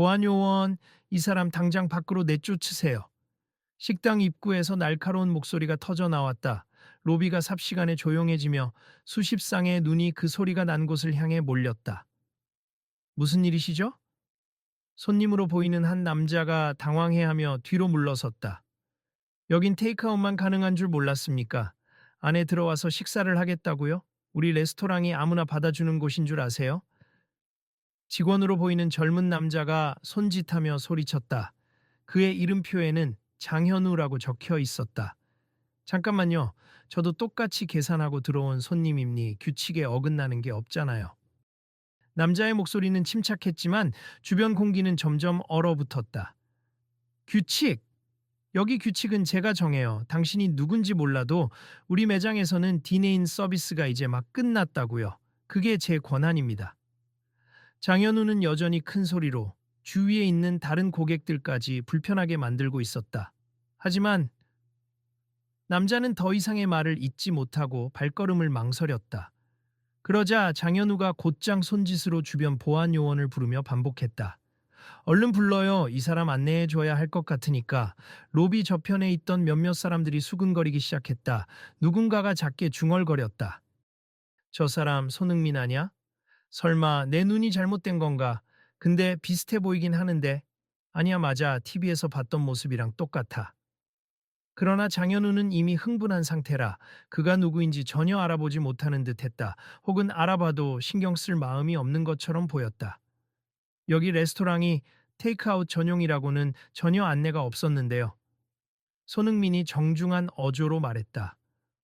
보안요원, 이 사람 당장 밖으로 내쫓으세요. 식당 입구에서 날카로운 목소리가 터져 나왔다. 로비가 삽시간에 조용해지며 수십 쌍의 눈이 그 소리가 난 곳을 향해 몰렸다. 무슨 일이시죠? 손님으로 보이는 한 남자가 당황해하며 뒤로 물러섰다. 여긴 테이크아웃만 가능한 줄 몰랐습니까? 안에 들어와서 식사를 하겠다고요? 우리 레스토랑이 아무나 받아주는 곳인 줄 아세요? 직원으로 보이는 젊은 남자가 손짓하며 소리쳤다. 그의 이름표에는 장현우라고 적혀 있었다. 잠깐만요. 저도 똑같이 계산하고 들어온 손님이니 규칙에 어긋나는 게 없잖아요. 남자의 목소리는 침착했지만 주변 공기는 점점 얼어붙었다. 규칙! 여기 규칙은 제가 정해요. 당신이 누군지 몰라도 우리 매장에서는 디네인 서비스가 이제 막 끝났다고요. 그게 제 권한입니다. 장현우는 여전히 큰 소리로 주위에 있는 다른 고객들까지 불편하게 만들고 있었다. 하지만 남자는 더 이상의 말을 잇지 못하고 발걸음을 망설였다. 그러자 장현우가 곧장 손짓으로 주변 보안 요원을 부르며 반복했다. 얼른 불러요. 이 사람 안내해줘야 할 것 같으니까. 로비 저편에 있던 몇몇 사람들이 수근거리기 시작했다. 누군가가 작게 중얼거렸다. 저 사람 손흥민 아냐? 설마 내 눈이 잘못된 건가? 근데 비슷해 보이긴 하는데. 아니야, 맞아. TV에서 봤던 모습이랑 똑같아. 그러나 장현우는 이미 흥분한 상태라 그가 누구인지 전혀 알아보지 못하는 듯했다. 혹은 알아봐도 신경 쓸 마음이 없는 것처럼 보였다. 여기 레스토랑이 테이크아웃 전용이라고는 전혀 안내가 없었는데요. 손흥민이 정중한 어조로 말했다.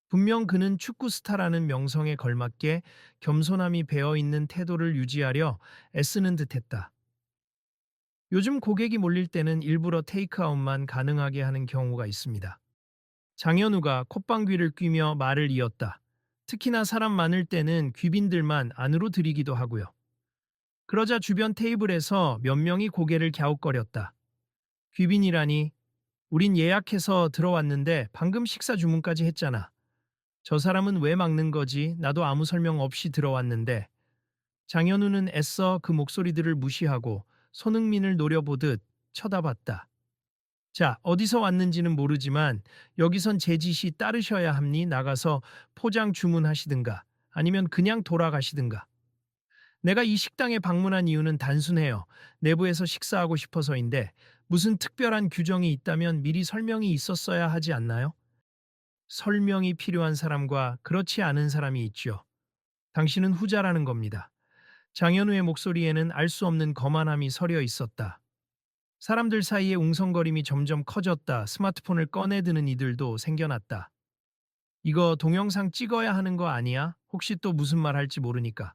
분명 그는 축구 스타라는 명성에 걸맞게 겸손함이 배어있는 태도를 유지하려 애쓰는 듯했다. 요즘 고객이 몰릴 때는 일부러 테이크아웃만 가능하게 하는 경우가 있습니다. 장현우가 콧방귀를 뀌며 말을 이었다. 특히나 사람 많을 때는 귀빈들만 안으로 들이기도 하고요. 그러자 주변 테이블에서 몇 명이 고개를 갸웃거렸다. 귀빈이라니, 우린 예약해서 들어왔는데 방금 식사 주문까지 했잖아. 저 사람은 왜 막는 거지? 나도 아무 설명 없이 들어왔는데. 장현우는 애써 그 목소리들을 무시하고 손흥민을 노려보듯 쳐다봤다. 자, 어디서 왔는지는 모르지만 여기선 제 지시 따르셔야 합니. 나가서 포장 주문하시든가 아니면 그냥 돌아가시든가. 내가 이 식당에 방문한 이유는 단순해요. 내부에서 식사하고 싶어서인데 무슨 특별한 규정이 있다면 미리 설명이 있었어야 하지 않나요? 설명이 필요한 사람과 그렇지 않은 사람이 있죠. 당신은 후자라는 겁니다. 장현우의 목소리에는 알 수 없는 거만함이 서려 있었다. 사람들 사이에 웅성거림이 점점 커졌다. 스마트폰을 꺼내드는 이들도 생겨났다. 이거 동영상 찍어야 하는 거 아니야? 혹시 또 무슨 말 할지 모르니까.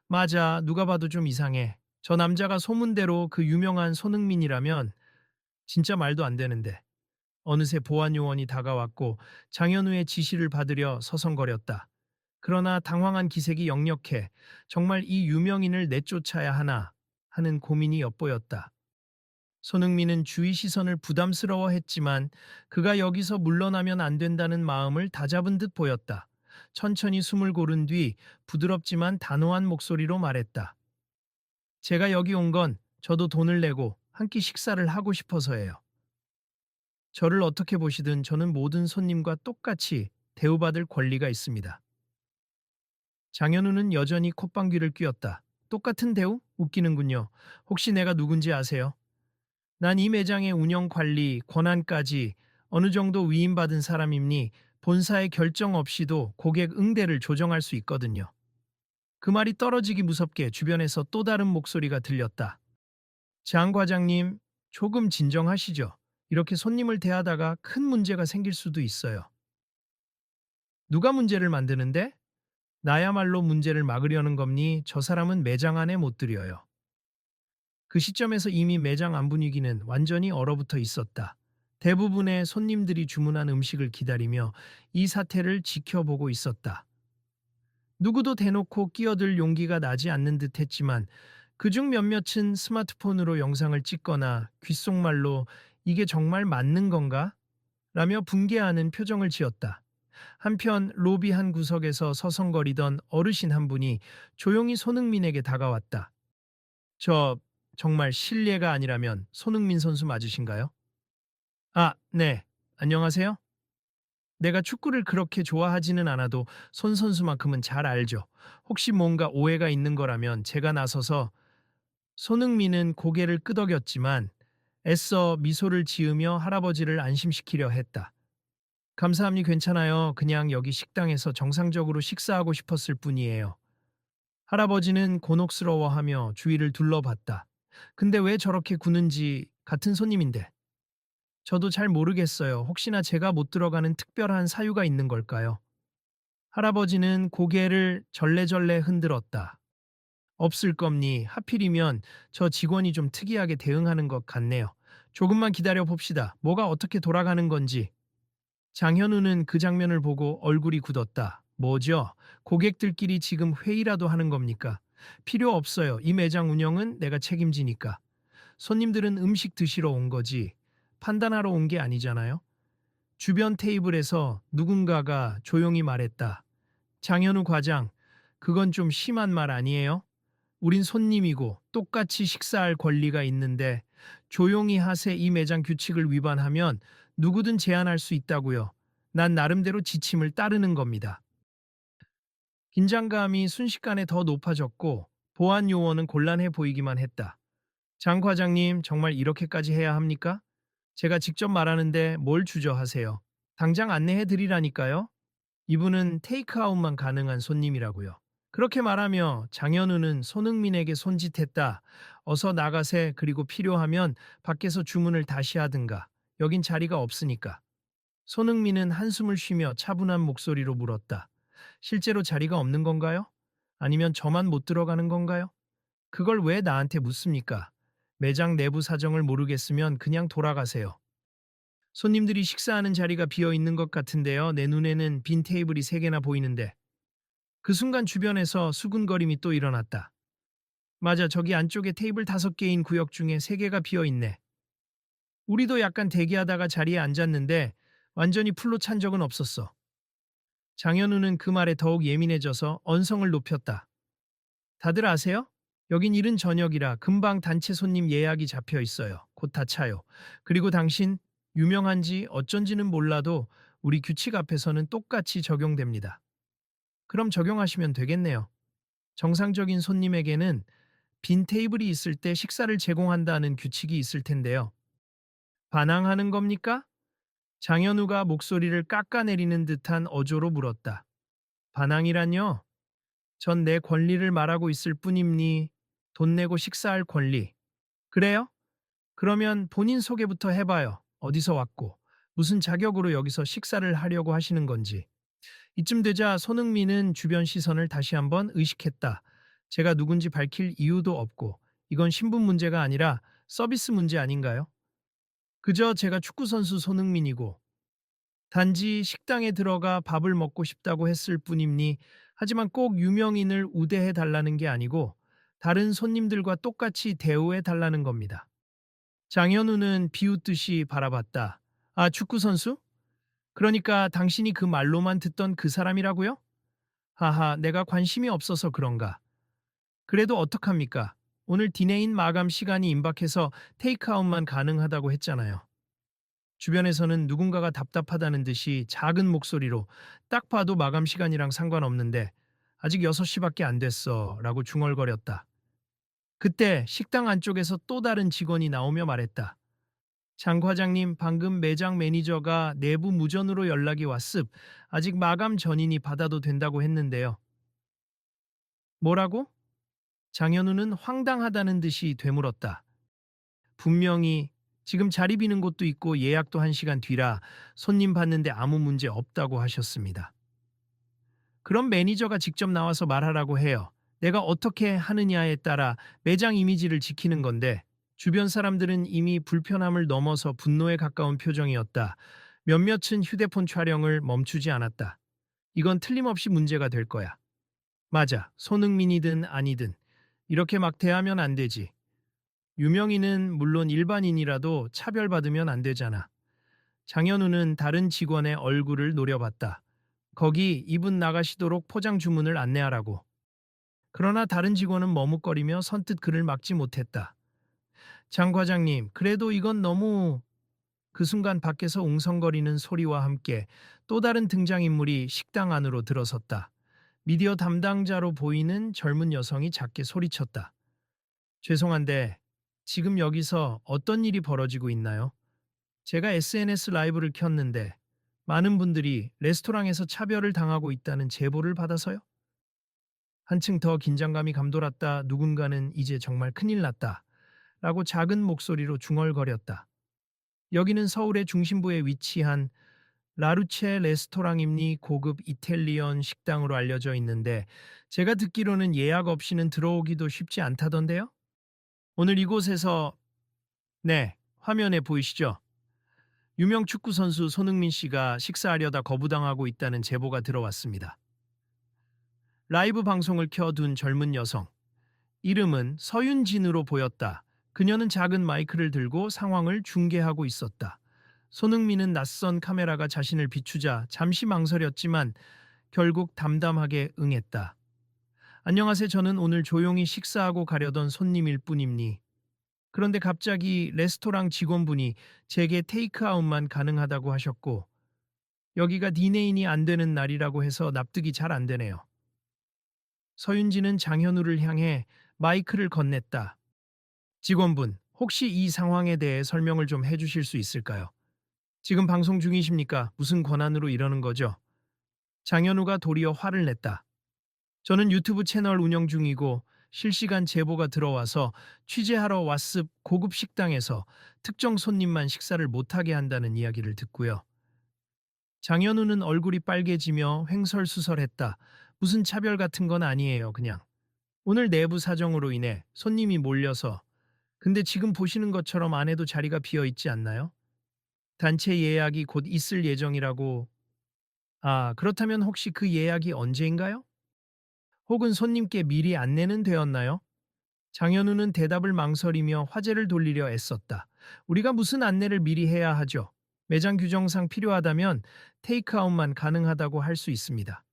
맞아, 누가 봐도 좀 이상해. 저 남자가 소문대로 그 유명한 손흥민이라면 진짜 말도 안 되는데. 어느새 보안 요원이 다가왔고 장현우의 지시를 받으려 서성거렸다. 그러나 당황한 기색이 역력해 정말 이 유명인을 내쫓아야 하나 하는 고민이 엿보였다. 손흥민은 주위 시선을 부담스러워했지만 그가 여기서 물러나면 안 된다는 마음을 다잡은 듯 보였다. 천천히 숨을 고른 뒤 부드럽지만 단호한 목소리로 말했다. 제가 여기 온 건 저도 돈을 내고 한 끼 식사를 하고 싶어서예요. 저를 어떻게 보시든 저는 모든 손님과 똑같이 대우받을 권리가 있습니다. 장현우는 여전히 콧방귀를 뀌었다. 똑같은 대우? 웃기는군요. 혹시 내가 누군지 아세요? 난 이 매장의 운영 관리, 권한까지 어느 정도 위임받은 사람이니 본사의 결정 없이도 고객 응대를 조정할 수 있거든요. 그 말이 떨어지기 무섭게 주변에서 또 다른 목소리가 들렸다. 장 과장님, 조금 진정하시죠. 이렇게 손님을 대하다가 큰 문제가 생길 수도 있어요. 누가 문제를 만드는데? 나야말로 문제를 막으려는 겁니. 저 사람은 매장 안에 못 들여요. 그 시점에서 이미 매장 안 분위기는 완전히 얼어붙어 있었다. 대부분의 손님들이 주문한 음식을 기다리며 이 사태를 지켜보고 있었다. 누구도 대놓고 끼어들 용기가 나지 않는 듯 했지만 그중 몇몇은 스마트폰으로 영상을 찍거나 귓속말로 이게 정말 맞는 건가? 라며 분개하는 표정을 지었다. 한편 로비 한 구석에서 서성거리던 어르신 한 분이 조용히 손흥민에게 다가왔다. 저 정말 실례가 아니라면 손흥민 선수 맞으신가요? 아, 네. 안녕하세요. 내가 축구를 그렇게 좋아하지는 않아도 손 선수만큼은 잘 알죠. 혹시 뭔가 오해가 있는 거라면 제가 나서서 손흥민은 고개를 끄덕였지만 애써 미소를 지으며 할아버지를 안심시키려 했다. 감사합니 괜찮아요. 그냥 여기 식당에서 정상적으로 식사하고 싶었을 뿐이에요. 할아버지는 곤혹스러워하며 주위를 둘러봤다. 근데 왜 저렇게 구는지 같은 손님인데. 저도 잘 모르겠어요. 혹시나 제가 못 들어가는 특별한 사유가 있는 걸까요? 할아버지는 고개를 절레절레 흔들었다. 없을 겁니. 하필이면 저 직원이 좀 특이하게 대응하는 것 같네요. 조금만 기다려 봅시다. 뭐가 어떻게 돌아가는 건지. 장현우는 그 장면을 보고 얼굴이 굳었다. 뭐죠? 고객들끼리 지금 회의라도 하는 겁니까? 필요 없어요. 이 매장 운영은 내가 책임지니까. 손님들은 음식 드시러 온 거지. 판단하러 온 게 아니잖아요. 주변 테이블에서 누군가가 조용히 말했다. 장현우 과장, 그건 좀 심한 말 아니에요? 우린 손님이고 똑같이 식사할 권리가 있는데 조용히 하세 이 매장 규칙을 위반하면 누구든 제한할 수 있다고요. 난 나름대로 지침을 따르는 겁니다. 긴장감이 순식간에 더 높아졌고 보안 요원은 곤란해 보이기만 했다. 장 과장님, 정말 이렇게까지 해야 합니까? 제가 직접 말하는데 뭘 주저하세요? 당장 안내해 드리라니까요. 이분은 테이크아웃만 가능한 손님이라고요. 그렇게 말하며 장현우는 손흥민에게 손짓했다. 어서 나가세. 그리고 필요하면 밖에서 주문을 다시 하든가. 여긴 자리가 없으니까. 손흥민은 한숨을 쉬며 차분한 목소리로 물었다. 실제로 자리가 없는 건가요? 아니면 저만 못 들어가는 건가요? 그걸 왜 나한테 묻습니까? 매장 내부 사정을 모르겠으면 그냥 돌아가세요. 손님들이 식사하는 자리가 비어 있는 것 같은데요. 내 눈에는 빈 테이블이 3개나 보이는데. 그 순간 주변에서 수군거림이 또 일어났다. 맞아, 저기 안쪽에 테이블 5개인 구역 중에 3개가 비어 있네. 우리도 약간 대기하다가 자리에 앉았는데 완전히 풀로 찬 적은 없었어. 장현우는 그 말에 더욱 예민해져서 언성을 높였다. 다들 아세요? 여긴 이른 저녁이라 금방 단체 손님 예약이 잡혀 있어요. 곧 다 차요. 그리고 당신 유명한지 어쩐지는 몰라도 우리 규칙 앞에서는 똑같이 적용됩니다. 그럼 적용하시면 되겠네요. 정상적인 손님에게는 빈 테이블이 있을 때 식사를 제공한다는 규칙이 있을 텐데요. 반항하는 겁니까? 장현우가 목소리를 깎아내리는 듯한 어조로 물었다. 반항이란요? 전 내 권리를 말하고 있을 뿐입니. 돈 내고 식사할 권리. 그래요? 그러면 본인 소개부터 해봐요. 어디서 왔고, 무슨 자격으로 여기서 식사를 하려고 하시는 건지. 이쯤 되자 손흥민은 주변 시선을 다시 한번 의식했다. 제가 누군지 밝힐 이유도 없고, 이건 신분 문제가 아니라 서비스 문제 아닌가요? 그저 제가 축구선수 손흥민이고, 단지 식당에 들어가 밥을 먹고 싶다고 했을 뿐입니. 하지만 꼭 유명인을 우대해 달라는 게 아니고, 다른 손님들과 똑같이 대우해 달라는 겁니다. 장현우는 비웃듯이 바라봤다. 아, 축구선수? 그러니까 당신이 그 말로만 듣던 그 사람이라고요? 하하, 내가 관심이 없어서 그런가. 그래도 어떡합니까? 오늘 디네인 마감 시간이 임박해서 테이크아웃만 가능하다고 했잖아요. 주변에서는 누군가가 답답하다는 듯이 작은 목소리로 딱 봐도 마감 시간이랑 상관없는데 아직 6시밖에 안 됐어 라고 중얼거렸다. 그때 식당 안쪽에서 또 다른 직원이 나오며 말했다. 장 과장님, 방금 매장 매니저가 내부 무전으로 연락이 왔습. 아직 마감 전이니 받아도 된다고 했는데요. 뭐라고? 장현우는 황당하다는 듯이 되물었다. 분명히 지금 자리 비는 곳도 있고 예약도 1시간 뒤라 손님 받는데 아무 문제 없다고 하셨습니다. 그럼 매니저가 직접 나와서 말하라고 해요. 내가 어떻게 하느냐에 따라 매장 이미지를 지키는 건데 주변 사람들은 이미 불편함을 넘어서 분노에 가까운 표정이었다. 몇몇은 휴대폰 촬영을 멈추지 않았다. 이건 틀림없이 문제가 될 거야. 맞아. 손흥민이든 아니든 이렇게 막 대하면 안 되지. 유명인은 물론 일반인이라도 차별받으면 안 되잖아. 장현우는 다른 직원의 얼굴을 노려봤다. 거기 이분 나가시도록 포장 주문을 안내하라고. 그러나 다른 직원은 머뭇거리며 선뜻 그를 막지 못했다. 장 과장님, 그래도 이건 너무... 그 순간 밖에서 웅성거리는 소리와 함께 또 다른 등장인물이 식당 안으로 들어섰다. 미디어 담당자로 보이는 젊은 여성이 작게 소리쳤다. 죄송한데 지금 여기서 어떤 일이 벌어지고 있나요? 제가 SNS 라이브를 켰는데 많은 분들이 레스토랑에서 차별을 당하고 있다는 제보를 받아서요. 한층 더 긴장감이 감돌았다. 누군가는 이제 정말 큰일 났다. 라고 작은 목소리로 중얼거렸다. 여기는 서울의 중심부에 위치한 라루체 레스토랑입니 고급 이탈리언 식당으로 알려져 있는데 제가 듣기로는 예약 없이는 들어오기도 쉽지 않다던데요? 오늘 이곳에서 네, 화면에 보이시죠? 유명 축구 선수 손흥민 씨가 식사하려다 거부당하고 있다는 제보가 들어왔습니다. 라이브 방송을 켜둔 젊은 여성. 이름은 서윤진으로 보였다. 그녀는 작은 마이크를 들고 상황을 중계하고 있었다. 손흥민은 낯선 카메라가 자신을 비추자 잠시 망설였지만 결국 담담하게 응했다. 안녕하세요. 저는 오늘 조용히 식사하고 가려던 손님일 뿐입니. 그런데 갑자기 레스토랑 직원분이 제게 테이크아웃만 가능하다고 하셨고 여기가 디네인이 안 되는 날이라고 해서 납득이 잘 안 되네요. 서윤진은 장현우를 향해 마이크를 건넸다. 직원분, 혹시 이 상황에 대해 설명을 좀 해주실 수 있을까요? 지금 방송 중이십니까? 무슨 권한으로 이러는 거죠? 장현우가 도리어 화를 냈다. 저는 유튜브 채널 운영 중이고 실시간 제보가 들어와서 취재하러 왔습. 고급 식당에서 특정 손님만 식사를 못하게 한다는 이야기를 듣고요. 장현우는 얼굴이 빨개지며 횡설수설했다. 무슨 차별 같은 건 아니에요, 그냥. 오늘 내부 사정으로 인해 손님이 몰려서. 근데 지금 보시는 것처럼 안에도 자리가 비어 있지 않나요? 단체 예약이 곧 있을 예정이라고. 아, 그렇다면 혹시 그 예약이 언제인가요? 혹은 손님께 미리 안내는 되었나요? 장현우는 대답을 망설이며 화제를 돌리려 애썼다. 우리가 무슨 안내를 미리 해야 하죠? 매장 규정상 필요하다면 테이크아웃만 가능하다고 할 수 있습니다.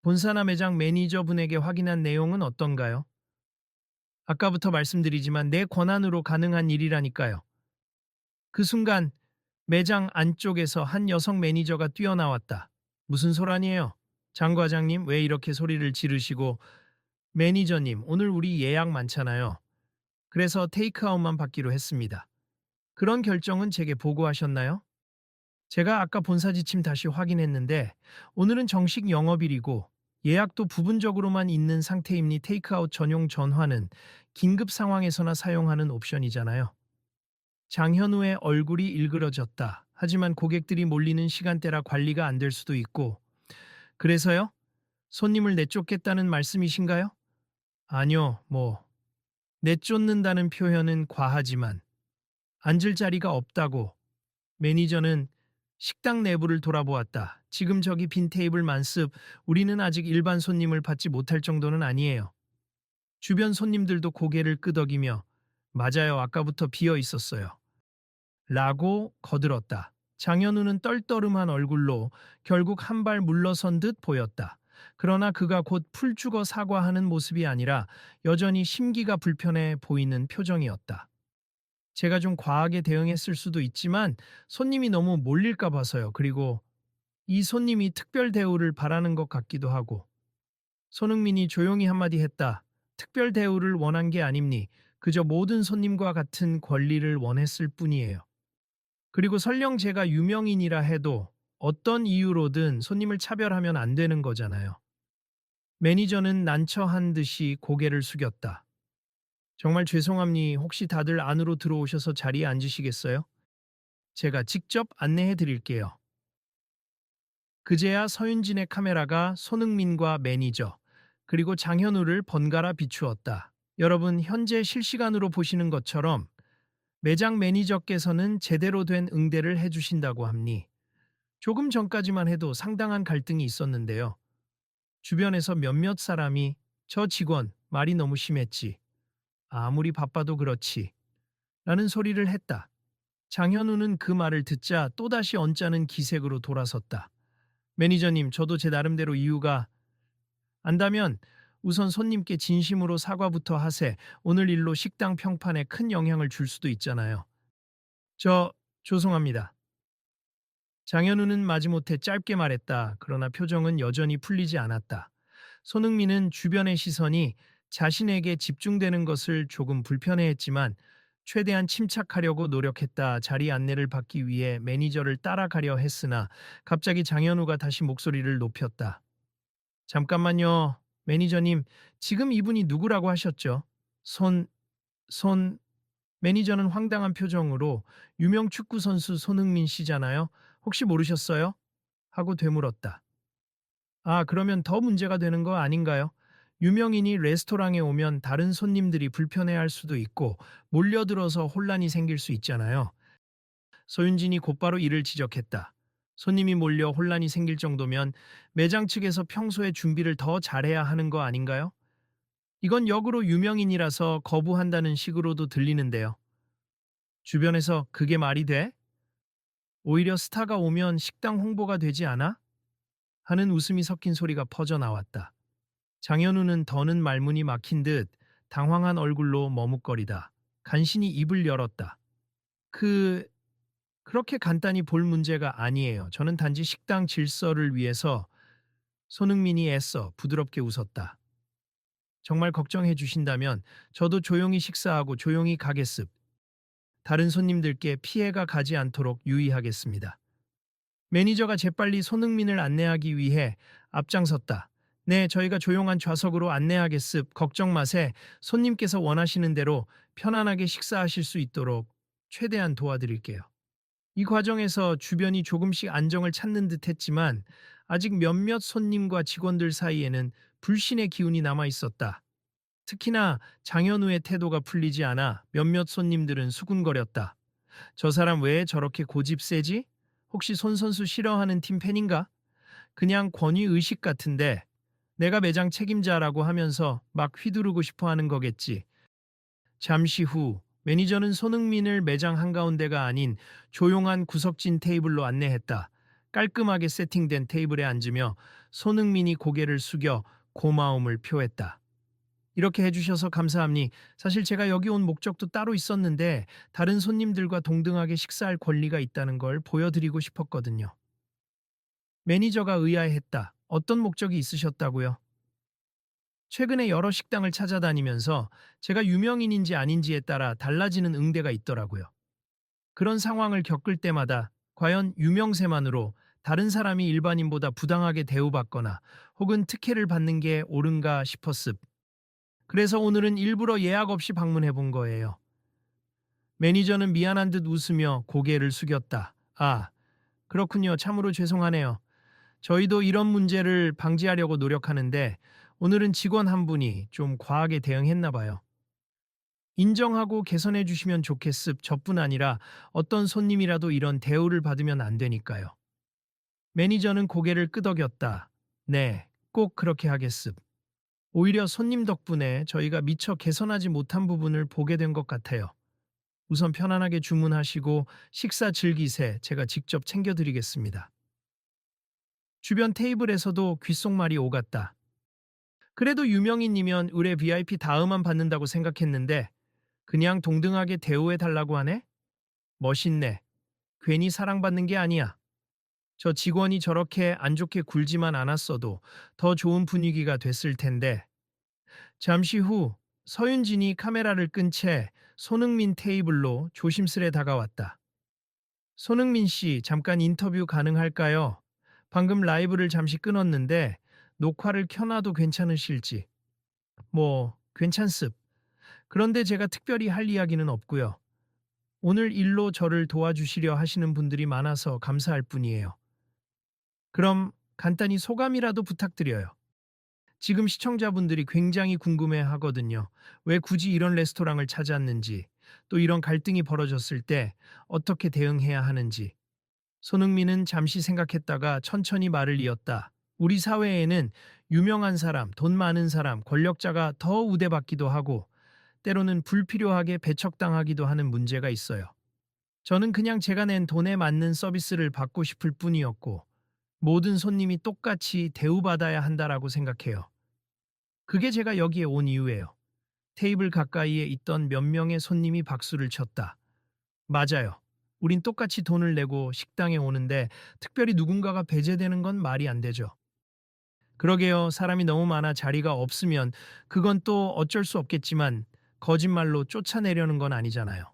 본사나 매장 매니저분에게 확인한 내용은 어떤가요? 아까부터 말씀드리지만 내 권한으로 가능한 일이라니까요. 그 순간 매장 안쪽에서 한 여성 매니저가 뛰어나왔다. 무슨 소란이에요? 장 과장님 왜 이렇게 소리를 지르시고 매니저님 오늘 우리 예약 많잖아요. 그래서 테이크아웃만 받기로 했습니다. 그런 결정은 제게 보고하셨나요? 제가 아까 본사 지침 다시 확인했는데 오늘은 정식 영업일이고 예약도 부분적으로만 있는 상태입니. 테이크아웃 전용 전화는 긴급 상황에서나 사용하는 옵션이잖아요. 장현우의 얼굴이 일그러졌다. 하지만 고객들이 몰리는 시간대라 관리가 안 될 수도 있고. 그래서요? 손님을 내쫓겠다는 말씀이신가요? 아니요, 내쫓는다는 표현은 과하지만 앉을 자리가 없다고. 매니저는 식당 내부를 돌아보았다. 지금 저기 빈 테이블 만습. 우리는 아직 일반 손님을 받지 못할 정도는 아니에요. 주변 손님들도 고개를 끄덕이며 맞아요, 아까부터 비어 있었어요. 라고 거들었다. 장현우는 떨떠름한 얼굴로 결국 한 발 물러선 듯 보였다. 그러나 그가 곧 풀죽어 사과하는 모습이 아니라 여전히 심기가 불편해 보이는 표정이었다. 제가 좀 과하게 대응했을 수도 있지만 손님이 너무 몰릴까 봐서요. 그리고 이 손님이 특별 대우를 바라는 것 같기도 하고. 손흥민이 조용히 한마디 했다. 특별 대우를 원한 게 아닙니. 그저 모든 손님과 같은 권리를 원했을 뿐이에요. 그리고 설령 제가 유명인이라 해도 어떤 이유로든 손님을 차별하면 안 되는 거잖아요. 매니저는 난처한 듯이 고개를 숙였다. 정말 죄송합니. 혹시 다들 안으로 들어오셔서 자리에 앉으시겠어요? 제가 직접 안내해 드릴게요. 그제야 서윤진의 카메라가 손흥민과 매니저, 그리고 장현우를 번갈아 비추었다. 여러분, 현재 실시간으로 보시는 것처럼 매장 매니저께서는 제대로 된 응대를 해주신다고 합니. 조금 전까지만 해도 상당한 갈등이 있었는데요. 주변에서 몇몇 사람이 저 직원 말이 너무 심했지. 아무리 바빠도 그렇지. 라는 소리를 했다. 장현우는 그 말을 듣자 또다시 언짢은 기색으로 돌아섰다. 매니저님, 저도 제 나름대로 이유가 안다면 우선 손님께 진심으로 사과부터 하세. 오늘 일로 식당 평판에 큰 영향을 줄 수도 있잖아요. 저, 죄송합니다. 장현우는 마지못해 짧게 말했다. 그러나 표정은 여전히 풀리지 않았다. 손흥민은 주변의 시선이 자신에게 집중되는 것을 조금 불편해했지만 최대한 침착하려고 노력했다. 자리 안내를 받기 위해 매니저를 따라가려 했으나 갑자기 장현우가 다시 목소리를 높였다. 잠깐만요. 매니저님, 지금 이분이 누구라고 하셨죠? 손, 손, 매니저는 황당한 표정으로 유명 축구 선수 손흥민 씨잖아요. 혹시 모르셨어요? 하고 되물었다. 아, 그러면 더 문제가 되는 거 아닌가요? 유명인이 레스토랑에 오면 다른 손님들이 불편해할 수도 있고 몰려들어서 혼란이 생길 수 있잖아요. 소윤진이 곧바로 이를 지적했다. 손님이 몰려 혼란이 생길 정도면 매장 측에서 평소에 준비를 더 잘해야 하는 거 아닌가요? 이건 역으로 유명인이라서 거부한다는 식으로도 들리는데요. 주변에서 그게 말이 돼? 오히려 스타가 오면 식당 홍보가 되지 않아? 하는 웃음이 섞인 소리가 퍼져 나왔다. 장현우는 더는 말문이 막힌 듯 당황한 얼굴로 머뭇거리다 간신히 입을 열었다. 그, 그렇게 간단히 볼 문제가 아니에요. 저는 단지 식당 질서를 위해서. 손흥민이 애써 부드럽게 웃었다. 정말 걱정해 주신다면 저도 조용히 식사하고 조용히 가겠습. 다른 손님들께 피해가 가지 않도록 유의하겠습니다. 매니저가 재빨리 손흥민을 안내하기 위해 앞장섰다. 네, 저희가 조용한 좌석으로 안내하겠습. 걱정 마세. 손님께서 원하시는 대로 편안하게 식사하실 수 있도록 최대한 도와드릴게요. 이 과정에서 주변이 조금씩 안정을 찾는 듯 했지만 아직 몇몇 손님과 직원들 사이에는 불신의 기운이 남아 있었다. 특히나 장현우의 태도가 풀리지 않아 몇몇 손님들은 수군거렸다. 저 사람 왜 저렇게 고집 세지? 혹시 손 선수 싫어하는 팀 팬인가? 그냥 권위 의식 같은데 내가 매장 책임자라고 하면서 막 휘두르고 싶어 하는 거겠지. 잠시 후 매니저는 손흥민을 매장 한가운데가 아닌 조용한 구석진 테이블로 안내했다. 깔끔하게 세팅된 테이블에 앉으며 손흥민이 고개를 숙여 고마움을 표했다. 이렇게 해주셔서 감사합니. 사실 제가 여기 온 목적도 따로 있었는데 다른 손님들과 동등하게 식사할 권리가 있다는 걸 보여드리고 싶었거든요. 매니저가 의아해했다. 어떤 목적이 있으셨다고요? 최근에 여러 식당을 찾아다니면서 제가 유명인인지 아닌지에 따라 달라지는 응대가 있더라고요. 그런 상황을 겪을 때마다 과연 유명세만으로 다른 사람이 일반인보다 부당하게 대우받거나 혹은 특혜를 받는 게 옳은가 싶었습. 그래서 오늘은 일부러 예약 없이 방문해 본 거예요. 매니저는 미안한 듯 웃으며 고개를 숙였다. 아, 그렇군요. 참으로 죄송하네요. 저희도 이런 문제를 방지하려고 노력하는데 오늘은 직원 한 분이 좀 과하게 대응했나 봐요. 인정하고 개선해 주시면 좋겠습. 저뿐 아니라 어떤 손님이라도 이런 대우를 받으면 안 되니까요. 매니저는 고개를 끄덕였다. 네, 꼭 그렇게 하겠습. 오히려 손님 덕분에 저희가 미처 개선하지 못한 부분을 보게 된 것 같아요. 우선 편안하게 주문하시고 식사 즐기세. 제가 직접 챙겨드리겠습니다. 주변 테이블에서도 귓속말이 오갔다. 그래도 유명인이면 의뢰 VIP 다음만 받는다고 생각했는데 그냥 동등하게 대우해 달라고 하네? 멋있네. 괜히 사랑받는 게 아니야. 저 직원이 저렇게 안 좋게 굴지만 않았어도 더 좋은 분위기가 됐을 텐데. 잠시 후 서윤진이 카메라를 끈 채 손흥민 테이블로 조심스레 다가왔다. 손흥민 씨, 잠깐 인터뷰 가능할까요? 방금 라이브를 잠시 끊었는데 녹화를 켜놔도 괜찮으실지. 뭐, 괜찮습. 그런데 제가 특별히 할 이야기는 없고요. 오늘 일로 저를 도와주시려 하시는 분들이 많아서 감사할 뿐이에요. 그럼 간단히 소감이라도 부탁드려요. 지금 시청자분들이 굉장히 궁금해 하거든요. 왜 굳이 이런 레스토랑을 찾았는지, 또 이런 갈등이 벌어졌을 때 어떻게 대응해야 하는지. 손흥민은 잠시 생각했다가 천천히 말을 이었다. 우리 사회에는 유명한 사람, 돈 많은 사람, 권력자가 더 우대받기도 하고 때로는 불필요하게 배척당하기도 하는 문제가 있어요. 저는 그냥 제가 낸 돈에 맞는 서비스를 받고 싶을 뿐이었고 모든 손님이 똑같이 대우받아야 한다라고 생각해요. 그게 제가 여기에 온 이유예요. 테이블 가까이에 있던 몇 명의 손님이 박수를 쳤다. 맞아요. 우린 똑같이 돈을 내고 식당에 오는데 특별히 누군가가 배제되는 건 말이 안 되죠. 그러게요. 사람이 너무 많아 자리가 없으면 그건 또 어쩔 수 없겠지만 거짓말로 쫓아내려는 건 아니잖아요.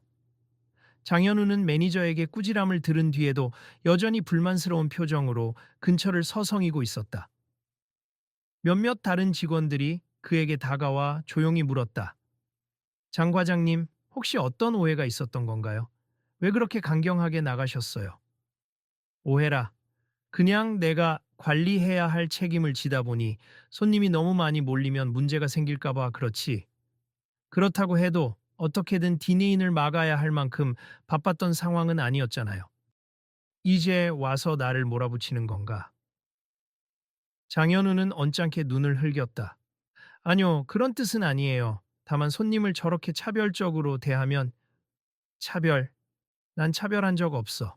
장현우는 매니저에게 꾸지람을 들은 뒤에도 여전히 불만스러운 표정으로 근처를 서성이고 있었다. 몇몇 다른 직원들이 그에게 다가와 조용히 물었다. 장 과장님, 혹시 어떤 오해가 있었던 건가요? 왜 그렇게 강경하게 나가셨어요? 오해라. 그냥 내가 관리해야 할 책임을 지다 보니 손님이 너무 많이 몰리면 문제가 생길까봐 그렇지. 그렇다고 해도 어떻게든 디네인을 막아야 할 만큼 바빴던 상황은 아니었잖아요. 이제 와서 나를 몰아붙이는 건가? 장현우는 언짢게 눈을 흘겼다. 아니요, 그런 뜻은 아니에요. 다만 손님을 저렇게 차별적으로 대하면 차별, 난 차별한 적 없어.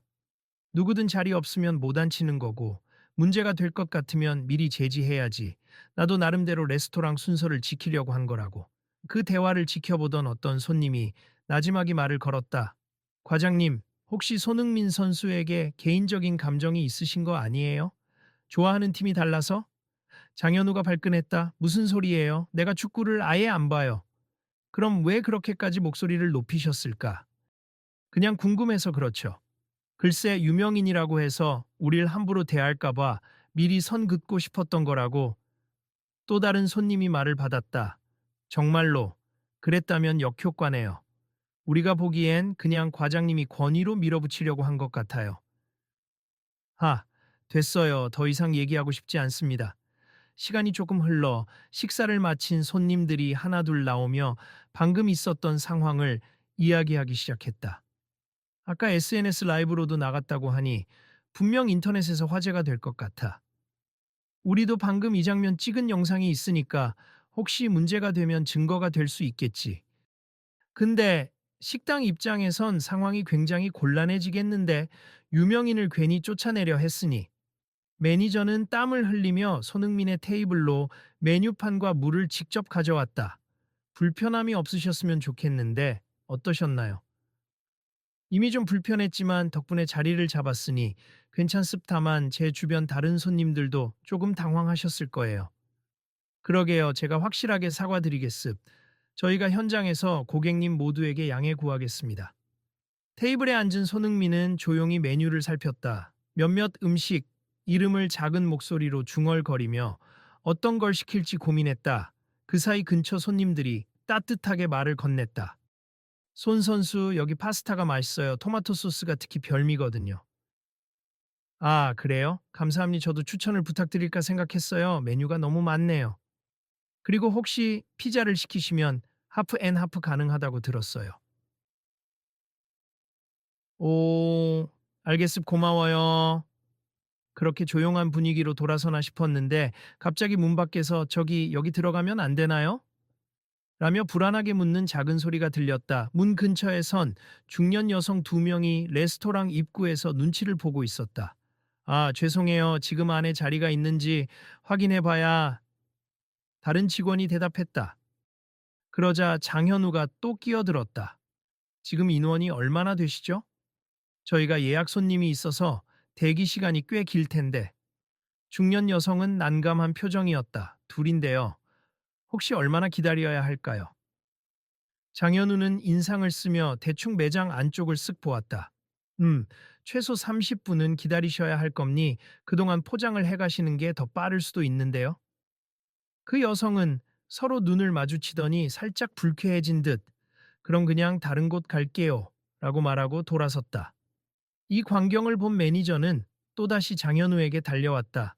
누구든 자리 없으면 못 앉히는 거고 문제가 될 것 같으면 미리 제지해야지. 나도 나름대로 레스토랑 순서를 지키려고 한 거라고. 그 대화를 지켜보던 어떤 손님이 나지막이 말을 걸었다. 과장님, 혹시 손흥민 선수에게 개인적인 감정이 있으신 거 아니에요? 좋아하는 팀이 달라서? 장현우가 발끈했다. 무슨 소리예요? 내가 축구를 아예 안 봐요. 그럼 왜 그렇게까지 목소리를 높이셨을까? 그냥 궁금해서 그렇죠. 글쎄 유명인이라고 해서 우릴 함부로 대할까봐 미리 선 긋고 싶었던 거라고. 또 다른 손님이 말을 받았다. 정말로 그랬다면 역효과네요. 우리가 보기엔 그냥 과장님이 권위로 밀어붙이려고 한 것 같아요. 하, 됐어요. 더 이상 얘기하고 싶지 않습니다. 시간이 조금 흘러 식사를 마친 손님들이 하나둘 나오며 방금 있었던 상황을 이야기하기 시작했다. 아까 SNS 라이브로도 나갔다고 하니 분명 인터넷에서 화제가 될 것 같아. 우리도 방금 이 장면 찍은 영상이 있으니까 혹시 문제가 되면 증거가 될 수 있겠지. 근데 식당 입장에선 상황이 굉장히 곤란해지겠는데 유명인을 괜히 쫓아내려 했으니 매니저는 땀을 흘리며 손흥민의 테이블로 메뉴판과 물을 직접 가져왔다. 불편함이 없으셨으면 좋겠는데 어떠셨나요? 이미 좀 불편했지만 덕분에 자리를 잡았으니 괜찮습다만 제 주변 다른 손님들도 조금 당황하셨을 거예요. 그러게요. 제가 확실하게 사과드리겠습. 저희가 현장에서 고객님 모두에게 양해 구하겠습니다. 테이블에 앉은 손흥민은 조용히 메뉴를 살폈다. 몇몇 음식, 이름을 작은 목소리로 중얼거리며 어떤 걸 시킬지 고민했다. 그 사이 근처 손님들이 따뜻하게 말을 건넸다. 손 선수, 여기 파스타가 맛있어요. 토마토 소스가 특히 별미거든요. 아, 그래요? 감사합니다. 저도 추천을 부탁드릴까 생각했어요. 메뉴가 너무 많네요. 그리고 혹시 피자를 시키시면 하프 앤 하프 가능하다고 들었어요. 오, 알겠습 고마워요. 그렇게 조용한 분위기로 돌아서나 싶었는데 갑자기 문 밖에서 저기 여기 들어가면 안 되나요? 라며 불안하게 묻는 작은 소리가 들렸다. 문 근처에 선 중년 여성 두 명이 레스토랑 입구에서 눈치를 보고 있었다. 아, 죄송해요. 지금 안에 자리가 있는지 확인해 봐야. 다른 직원이 대답했다. 그러자 장현우가 또 끼어들었다. 지금 인원이 얼마나 되시죠? 저희가 예약 손님이 있어서 대기 시간이 꽤 길 텐데. 중년 여성은 난감한 표정이었다. 둘인데요. 혹시 얼마나 기다려야 할까요? 장현우는 인상을 쓰며 대충 매장 안쪽을 쓱 보았다. 최소 30분은 기다리셔야 할 겁니 그동안 포장을 해가시는 게 더 빠를 수도 있는데요. 그 여성은 서로 눈을 마주치더니 살짝 불쾌해진 듯 그럼 그냥 다른 곳 갈게요 라고 말하고 돌아섰다. 이 광경을 본 매니저는 또다시 장현우에게 달려왔다.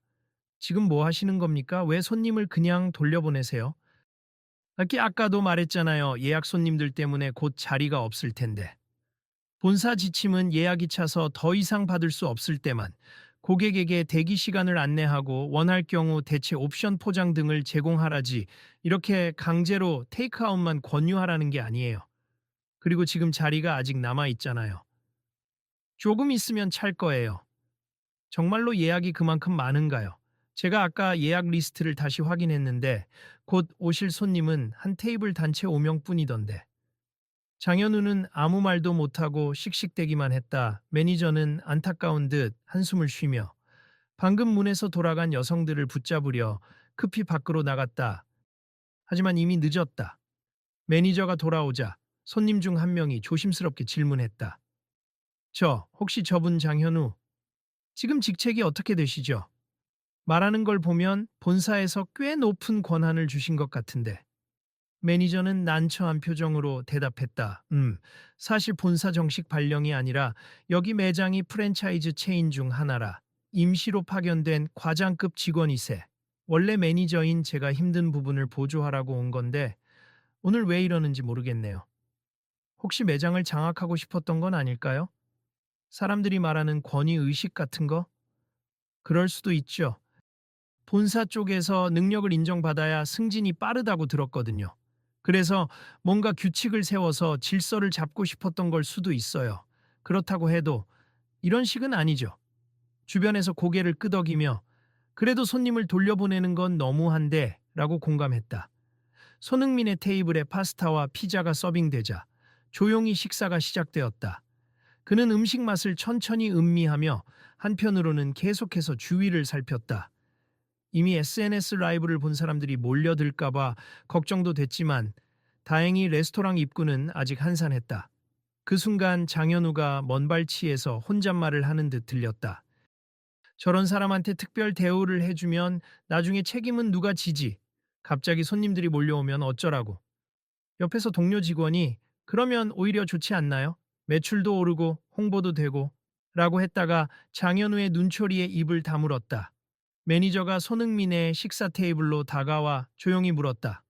지금 뭐 하시는 겁니까? 왜 손님을 그냥 돌려보내세요? 아까도 말했잖아요. 예약 손님들 때문에 곧 자리가 없을 텐데. 본사 지침은 예약이 차서 더 이상 받을 수 없을 때만 고객에게 대기 시간을 안내하고 원할 경우 대체 옵션 포장 등을 제공하라지 이렇게 강제로 테이크아웃만 권유하라는 게 아니에요. 그리고 지금 자리가 아직 남아 있잖아요. 조금 있으면 찰 거예요. 정말로 예약이 그만큼 많은가요? 제가 아까 예약 리스트를 다시 확인했는데 곧 오실 손님은 한 테이블 단체 5명뿐이던데. 장현우는 아무 말도 못하고 씩씩대기만 했다. 매니저는 안타까운 듯 한숨을 쉬며 방금 문에서 돌아간 여성들을 붙잡으려 급히 밖으로 나갔다. 하지만 이미 늦었다. 매니저가 돌아오자 손님 중 한 명이 조심스럽게 질문했다. 혹시 저분 장현우? 지금 직책이 어떻게 되시죠? 말하는 걸 보면 본사에서 꽤 높은 권한을 주신 것 같은데. 매니저는 난처한 표정으로 대답했다. 사실 본사 정식 발령이 아니라 여기 매장이 프랜차이즈 체인 중 하나라. 임시로 파견된 과장급 직원이세. 원래 매니저인 제가 힘든 부분을 보조하라고 온 건데 오늘 왜 이러는지 모르겠네요. 혹시 매장을 장악하고 싶었던 건 아닐까요? 사람들이 말하는 권위의식 같은 거? 그럴 수도 있죠. 본사 쪽에서 능력을 인정받아야 승진이 빠르다고 들었거든요. 그래서 뭔가 규칙을 세워서 질서를 잡고 싶었던 걸 수도 있어요. 그렇다고 해도 이런 식은 아니죠. 주변에서 고개를 끄덕이며 그래도 손님을 돌려보내는 건 너무한데 라고 공감했다. 손흥민의 테이블에 파스타와 피자가 서빙되자 조용히 식사가 시작되었다. 그는 음식 맛을 천천히 음미하며 한편으로는 계속해서 주위를 살폈다. 이미 SNS 라이브를 본 사람들이 몰려들까봐 걱정도 됐지만 다행히 레스토랑 입구는 아직 한산했다. 그 순간 장현우가 먼 발치에서 혼잣말을 하는 듯 들렸다. 저런 사람한테 특별 대우를 해주면 나중에 책임은 누가 지지? 갑자기 손님들이 몰려오면 어쩌라고? 옆에서 동료 직원이 그러면 오히려 좋지 않나요? 매출도 오르고 홍보도 되고 라고 했다가 장현우의 눈초리에 입을 다물었다. 매니저가 손흥민의 식사 테이블로 다가와 조용히 물었다.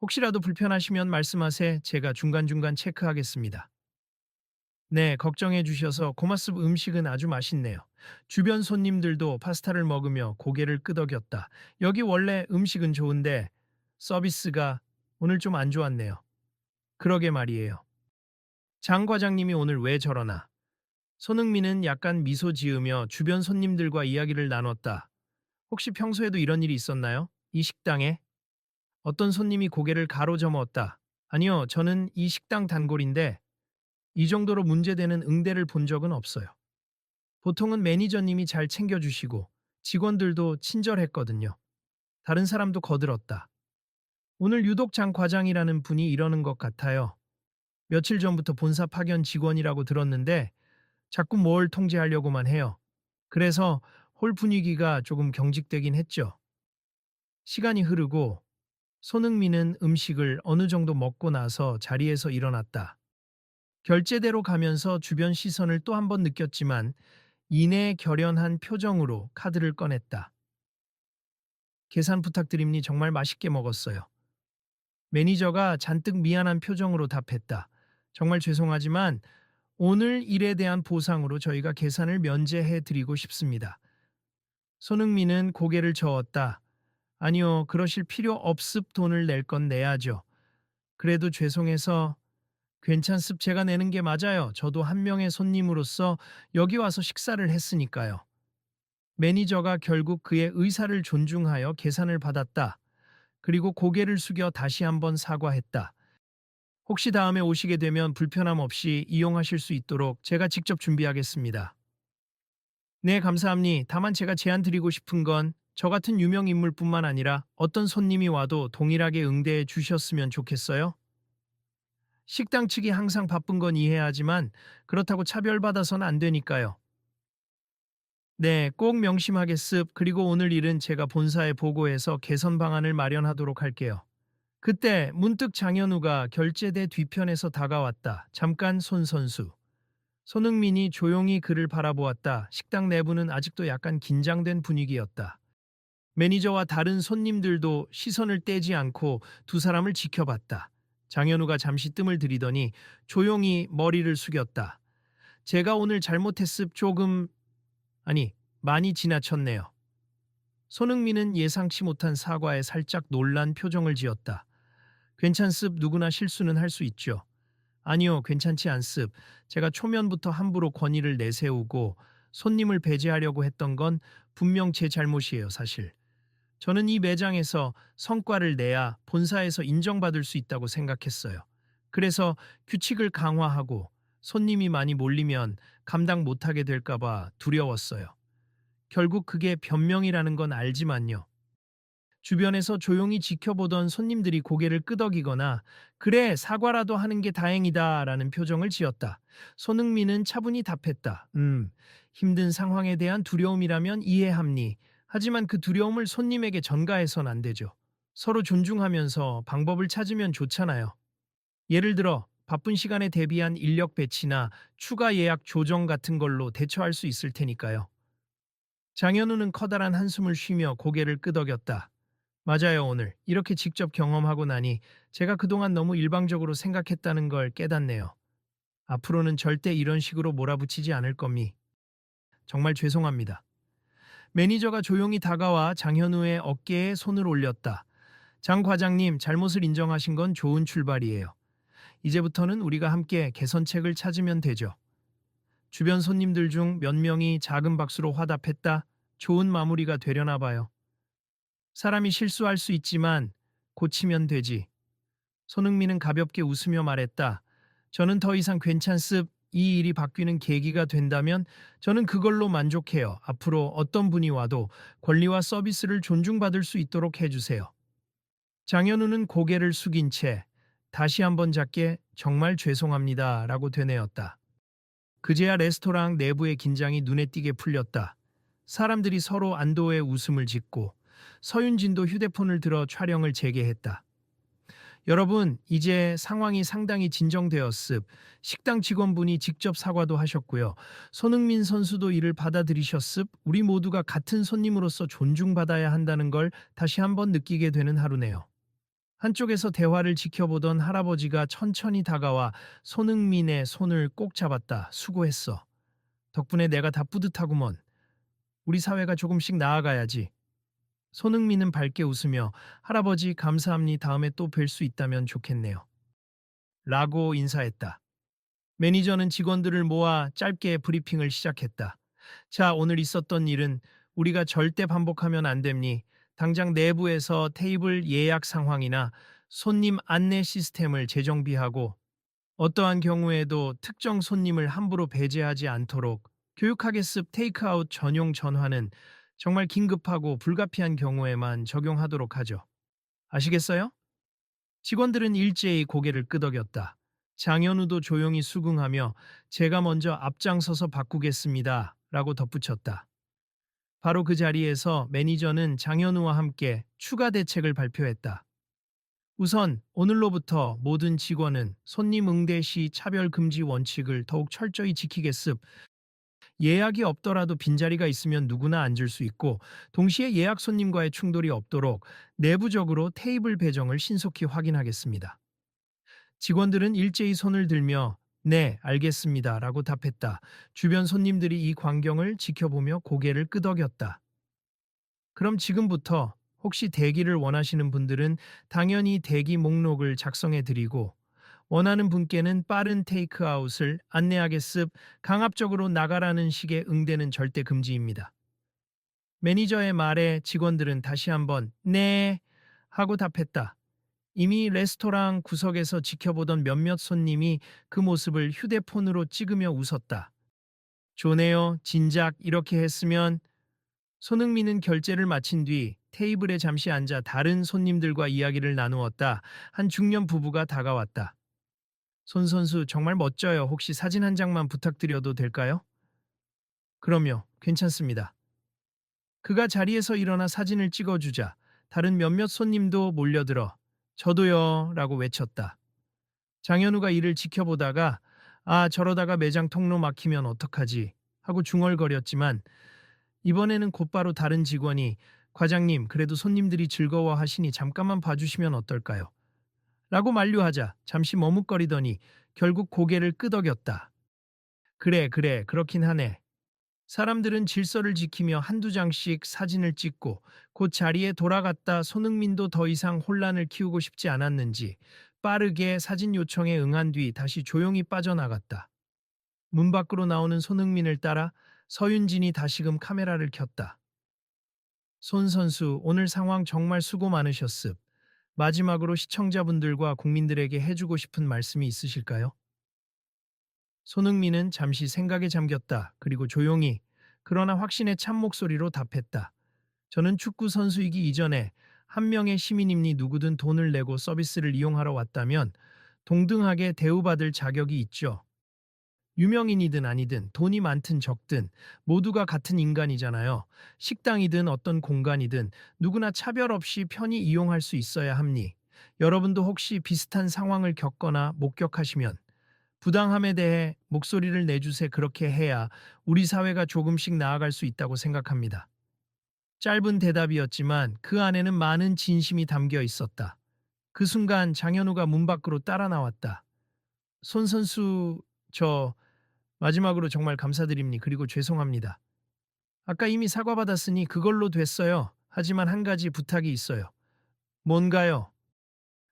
혹시라도 불편하시면 말씀하세. 제가 중간중간 체크하겠습니다. 네, 걱정해 주셔서 고맙습니다. 음식은 아주 맛있네요. 주변 손님들도 파스타를 먹으며 고개를 끄덕였다. 여기 원래 음식은 좋은데 서비스가 오늘 좀 안 좋았네요. 그러게 말이에요. 장 과장님이 오늘 왜 저러나? 손흥민은 약간 미소 지으며 주변 손님들과 이야기를 나눴다. 혹시 평소에도 이런 일이 있었나요? 이 식당에? 어떤 손님이 고개를 가로저었다. 아니요, 저는 이 식당 단골인데 이 정도로 문제되는 응대를 본 적은 없어요. 보통은 매니저님이 잘 챙겨주시고 직원들도 친절했거든요. 다른 사람도 거들었다. 오늘 유독 장 과장이라는 분이 이러는 것 같아요. 며칠 전부터 본사 파견 직원이라고 들었는데 자꾸 뭘 통제하려고만 해요. 그래서 홀 분위기가 조금 경직되긴 했죠. 시간이 흐르고 손흥민은 음식을 어느 정도 먹고 나서 자리에서 일어났다. 결제대로 가면서 주변 시선을 또 한 번 느꼈지만 이내 결연한 표정으로 카드를 꺼냈다. 계산 부탁드립니 정말 맛있게 먹었어요. 매니저가 잔뜩 미안한 표정으로 답했다. 정말 죄송하지만 오늘 일에 대한 보상으로 저희가 계산을 면제해 드리고 싶습니다. 손흥민은 고개를 저었다. 아니요, 그러실 필요 없습. 돈을 낼 건 내야죠. 그래도 죄송해서 괜찮습. 제가 내는 게 맞아요. 저도 한 명의 손님으로서 여기 와서 식사를 했으니까요. 매니저가 결국 그의 의사를 존중하여 계산을 받았다. 그리고 고개를 숙여 다시 한번 사과했다. 혹시 다음에 오시게 되면 불편함 없이 이용하실 수 있도록 제가 직접 준비하겠습니다. 네, 감사합니다. 다만 제가 제안 드리고 싶은 건 저 같은 유명 인물뿐만 아니라 어떤 손님이 와도 동일하게 응대해 주셨으면 좋겠어요. 식당 측이 항상 바쁜 건 이해하지만 그렇다고 차별받아서는 안 되니까요. 네, 꼭 명심하겠습. 그리고 오늘 일은 제가 본사에 보고해서 개선 방안을 마련하도록 할게요. 그때 문득 장현우가 결제대 뒤편에서 다가왔다. 잠깐 손 선수. 손흥민이 조용히 그를 바라보았다. 식당 내부는 아직도 약간 긴장된 분위기였다. 매니저와 다른 손님들도 시선을 떼지 않고 두 사람을 지켜봤다. 장현우가 잠시 뜸을 들이더니 조용히 머리를 숙였다. 제가 오늘 잘못했습. 아니, 많이 지나쳤네요. 손흥민은 예상치 못한 사과에 살짝 놀란 표정을 지었다. 괜찮습. 누구나 실수는 할 수 있죠. 아니요, 괜찮지 않습. 제가 초면부터 함부로 권위를 내세우고 손님을 배제하려고 했던 건 분명 제 잘못이에요, 사실. 저는 이 매장에서 성과를 내야 본사에서 인정받을 수 있다고 생각했어요. 그래서 규칙을 강화하고 손님이 많이 몰리면 감당 못하게 될까봐 두려웠어요. 결국 그게 변명이라는 건 알지만요. 주변에서 조용히 지켜보던 손님들이 고개를 끄덕이거나 그래 사과라도 하는 게 다행이다 라는 표정을 지었다. 손흥민은 차분히 답했다. 힘든 상황에 대한 두려움이라면 이해합니. 하지만 그 두려움을 손님에게 전가해선 안 되죠. 서로 존중하면서 방법을 찾으면 좋잖아요. 예를 들어 바쁜 시간에 대비한 인력 배치나 추가 예약 조정 같은 걸로 대처할 수 있을 테니까요. 장현우는 커다란 한숨을 쉬며 고개를 끄덕였다. 맞아요, 오늘. 이렇게 직접 경험하고 나니 제가 그동안 너무 일방적으로 생각했다는 걸 깨닫네요. 앞으로는 절대 이런 식으로 몰아붙이지 않을 겁니. 정말 죄송합니다. 매니저가 조용히 다가와 장현우의 어깨에 손을 올렸다. 장 과장님, 잘못을 인정하신 건 좋은 출발이에요. 이제부터는 우리가 함께 개선책을 찾으면 되죠. 주변 손님들 중 몇 명이 작은 박수로 화답했다. 좋은 마무리가 되려나 봐요. 사람이 실수할 수 있지만 고치면 되지. 손흥민은 가볍게 웃으며 말했다. 저는 더 이상 괜찮습. 이 일이 바뀌는 계기가 된다면 저는 그걸로 만족해요. 앞으로 어떤 분이 와도 권리와 서비스를 존중받을 수 있도록 해주세요. 장현우는 고개를 숙인 채 다시 한번 작게 정말 죄송합니다 라고 되뇌었다. 그제야 레스토랑 내부의 긴장이 눈에 띄게 풀렸다. 사람들이 서로 안도의 웃음을 짓고 서윤진도 휴대폰을 들어 촬영을 재개했다. 여러분, 이제 상황이 상당히 진정되었습. 식당 직원분이 직접 사과도 하셨고요. 손흥민 선수도 이를 받아들이셨습. 우리 모두가 같은 손님으로서 존중받아야 한다는 걸 다시 한번 느끼게 되는 하루네요. 한쪽에서 대화를 지켜보던 할아버지가 천천히 다가와 손흥민의 손을 꼭 잡았다. 수고했어. 덕분에 내가 다 뿌듯하구먼. 우리 사회가 조금씩 나아가야지. 손흥민은 밝게 웃으며 할아버지 감사합니 다음에 또 뵐 수 있다면 좋겠네요. 라고 인사했다. 매니저는 직원들을 모아 짧게 브리핑을 시작했다. 자, 오늘 있었던 일은 우리가 절대 반복하면 안 됩니. 당장 내부에서 테이블 예약 상황이나 손님 안내 시스템을 재정비하고 어떠한 경우에도 특정 손님을 함부로 배제하지 않도록 교육하겠습. 테이크아웃 전용 전화는 정말 긴급하고 불가피한 경우에만 적용하도록 하죠. 아시겠어요? 직원들은 일제히 고개를 끄덕였다. 장현우도 조용히 수긍하며 제가 먼저 앞장서서 바꾸겠습니다. 라고 덧붙였다. 바로 그 자리에서 매니저는 장현우와 함께 추가 대책을 발표했다. 우선 오늘로부터 모든 직원은 손님 응대 시 차별 금지 원칙을 더욱 철저히 지키겠습. 예약이 없더라도 빈자리가 있으면 누구나 앉을 수 있고 동시에 예약 손님과의 충돌이 없도록 내부적으로 테이블 배정을 신속히 확인하겠습니다. 직원들은 일제히 손을 들며 네, 알겠습니다. 라고 답했다. 주변 손님들이 이 광경을 지켜보며 고개를 끄덕였다. 그럼 지금부터 혹시 대기를 원하시는 분들은 당연히 대기 목록을 작성해 드리고 원하는 분께는 빠른 테이크아웃을 안내하겠습. 강압적으로 나가라는 식의 응대는 절대 금지입니다. 매니저의 말에 직원들은 다시 한번 네 하고 답했다. 이미 레스토랑 구석에서 지켜보던 몇몇 손님이 그 모습을 휴대폰으로 찍으며 웃었다. 좋네요. 진작 이렇게 했으면. 손흥민은 결제를 마친 뒤 테이블에 잠시 앉아 다른 손님들과 이야기를 나누었다. 한 중년 부부가 다가왔다. 손 선수 정말 멋져요. 혹시 사진 한 장만 부탁드려도 될까요? 그럼요. 괜찮습니다. 그가 자리에서 일어나 사진을 찍어주자 다른 몇몇 손님도 몰려들어 저도요 라고 외쳤다. 장현우가 이를 지켜보다가 아 저러다가 매장 통로 막히면 어떡하지 하고 중얼거렸지만 이번에는 곧바로 다른 직원이 과장님 그래도 손님들이 즐거워하시니 잠깐만 봐주시면 어떨까요? 라고 만류하자 잠시 머뭇거리더니 결국 고개를 끄덕였다. 그래 그래 그렇긴 하네. 사람들은 질서를 지키며 한두 장씩 사진을 찍고 곧 자리에 돌아갔다. 손흥민도 더 이상 혼란을 키우고 싶지 않았는지 빠르게 사진 요청에 응한 뒤 다시 조용히 빠져나갔다. 문 밖으로 나오는 손흥민을 따라 서윤진이 다시금 카메라를 켰다. 손 선수, 오늘 상황 정말 수고 많으셨습. 마지막으로 시청자분들과 국민들에게 해주고 싶은 말씀이 있으실까요? 손흥민은 잠시 생각에 잠겼다. 그리고 조용히, 그러나 확신의 참 목소리로 답했다. 저는 축구 선수이기 이전에 한 명의 시민임니 누구든 돈을 내고 서비스를 이용하러 왔다면 동등하게 대우받을 자격이 있죠. 유명인이든 아니든 돈이 많든 적든 모두가 같은 인간이잖아요. 식당이든 어떤 공간이든 누구나 차별 없이 편히 이용할 수 있어야 합니. 여러분도 혹시 비슷한 상황을 겪거나 목격하시면 부당함에 대해 목소리를 내주세. 그렇게 해야 우리 사회가 조금씩 나아갈 수 있다고 생각합니다. 짧은 대답이었지만 그 안에는 많은 진심이 담겨 있었다. 그 순간 장현우가 문 밖으로 따라 나왔다. 손 선수, 저 마지막으로 정말 감사드립니. 그리고 죄송합니다. 아까 이미 사과받았으니 그걸로 됐어요. 하지만 한 가지 부탁이 있어요. 뭔가요?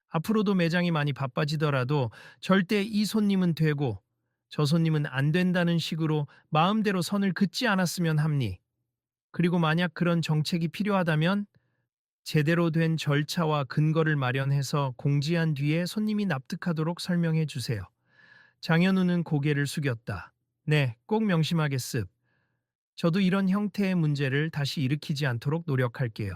앞으로도 매장이 많이 바빠지더라도 절대 이 손님은 되고 저 손님은 안 된다는 식으로 마음대로 선을 긋지 않았으면 합니. 그리고 만약 그런 정책이 필요하다면 제대로 된 절차와 근거를 마련해서 공지한 뒤에 손님이 납득하도록 설명해 주세요. 장현우는 고개를 숙였다. 네, 꼭 명심하겠습. 저도 이런 형태의 문제를 다시 일으키지 않도록 노력할게요.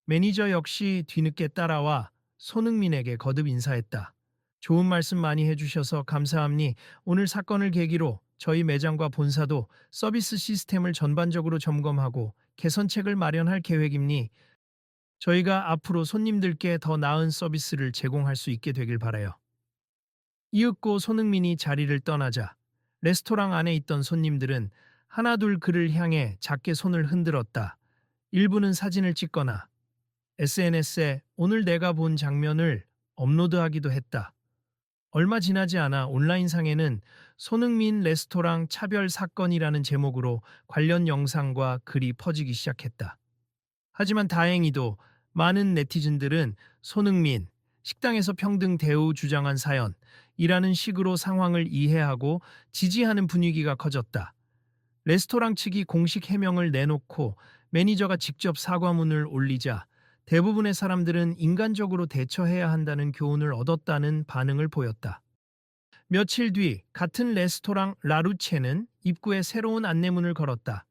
매니저 역시 뒤늦게 따라와 손흥민에게 거듭 인사했다. 좋은 말씀 많이 해주셔서 감사합니. 오늘 사건을 계기로 저희 매장과 본사도 서비스 시스템을 전반적으로 점검하고 개선책을 마련할 계획입니. 저희가 앞으로 손님들께 더 나은 서비스를 제공할 수 있게 되길 바라요. 이윽고 손흥민이 자리를 떠나자 레스토랑 안에 있던 손님들은 하나둘 그를 향해 작게 손을 흔들었다. 일부는 사진을 찍거나 SNS에 오늘 내가 본 장면을 업로드하기도 했다. 얼마 지나지 않아 온라인상에는 손흥민 레스토랑 차별 사건이라는 제목으로 관련 영상과 글이 퍼지기 시작했다. 하지만 다행히도 많은 네티즌들은 손흥민, 식당에서 평등 대우 주장한 사연이라는 식으로 상황을 이해하고 지지하는 분위기가 커졌다. 레스토랑 측이 공식 해명을 내놓고 매니저가 직접 사과문을 올리자 대부분의 사람들은 인간적으로 대처해야 한다는 교훈을 얻었다는 반응을 보였다. 며칠 뒤 같은 레스토랑 라루체는 입구에 새로운 안내문을 걸었다.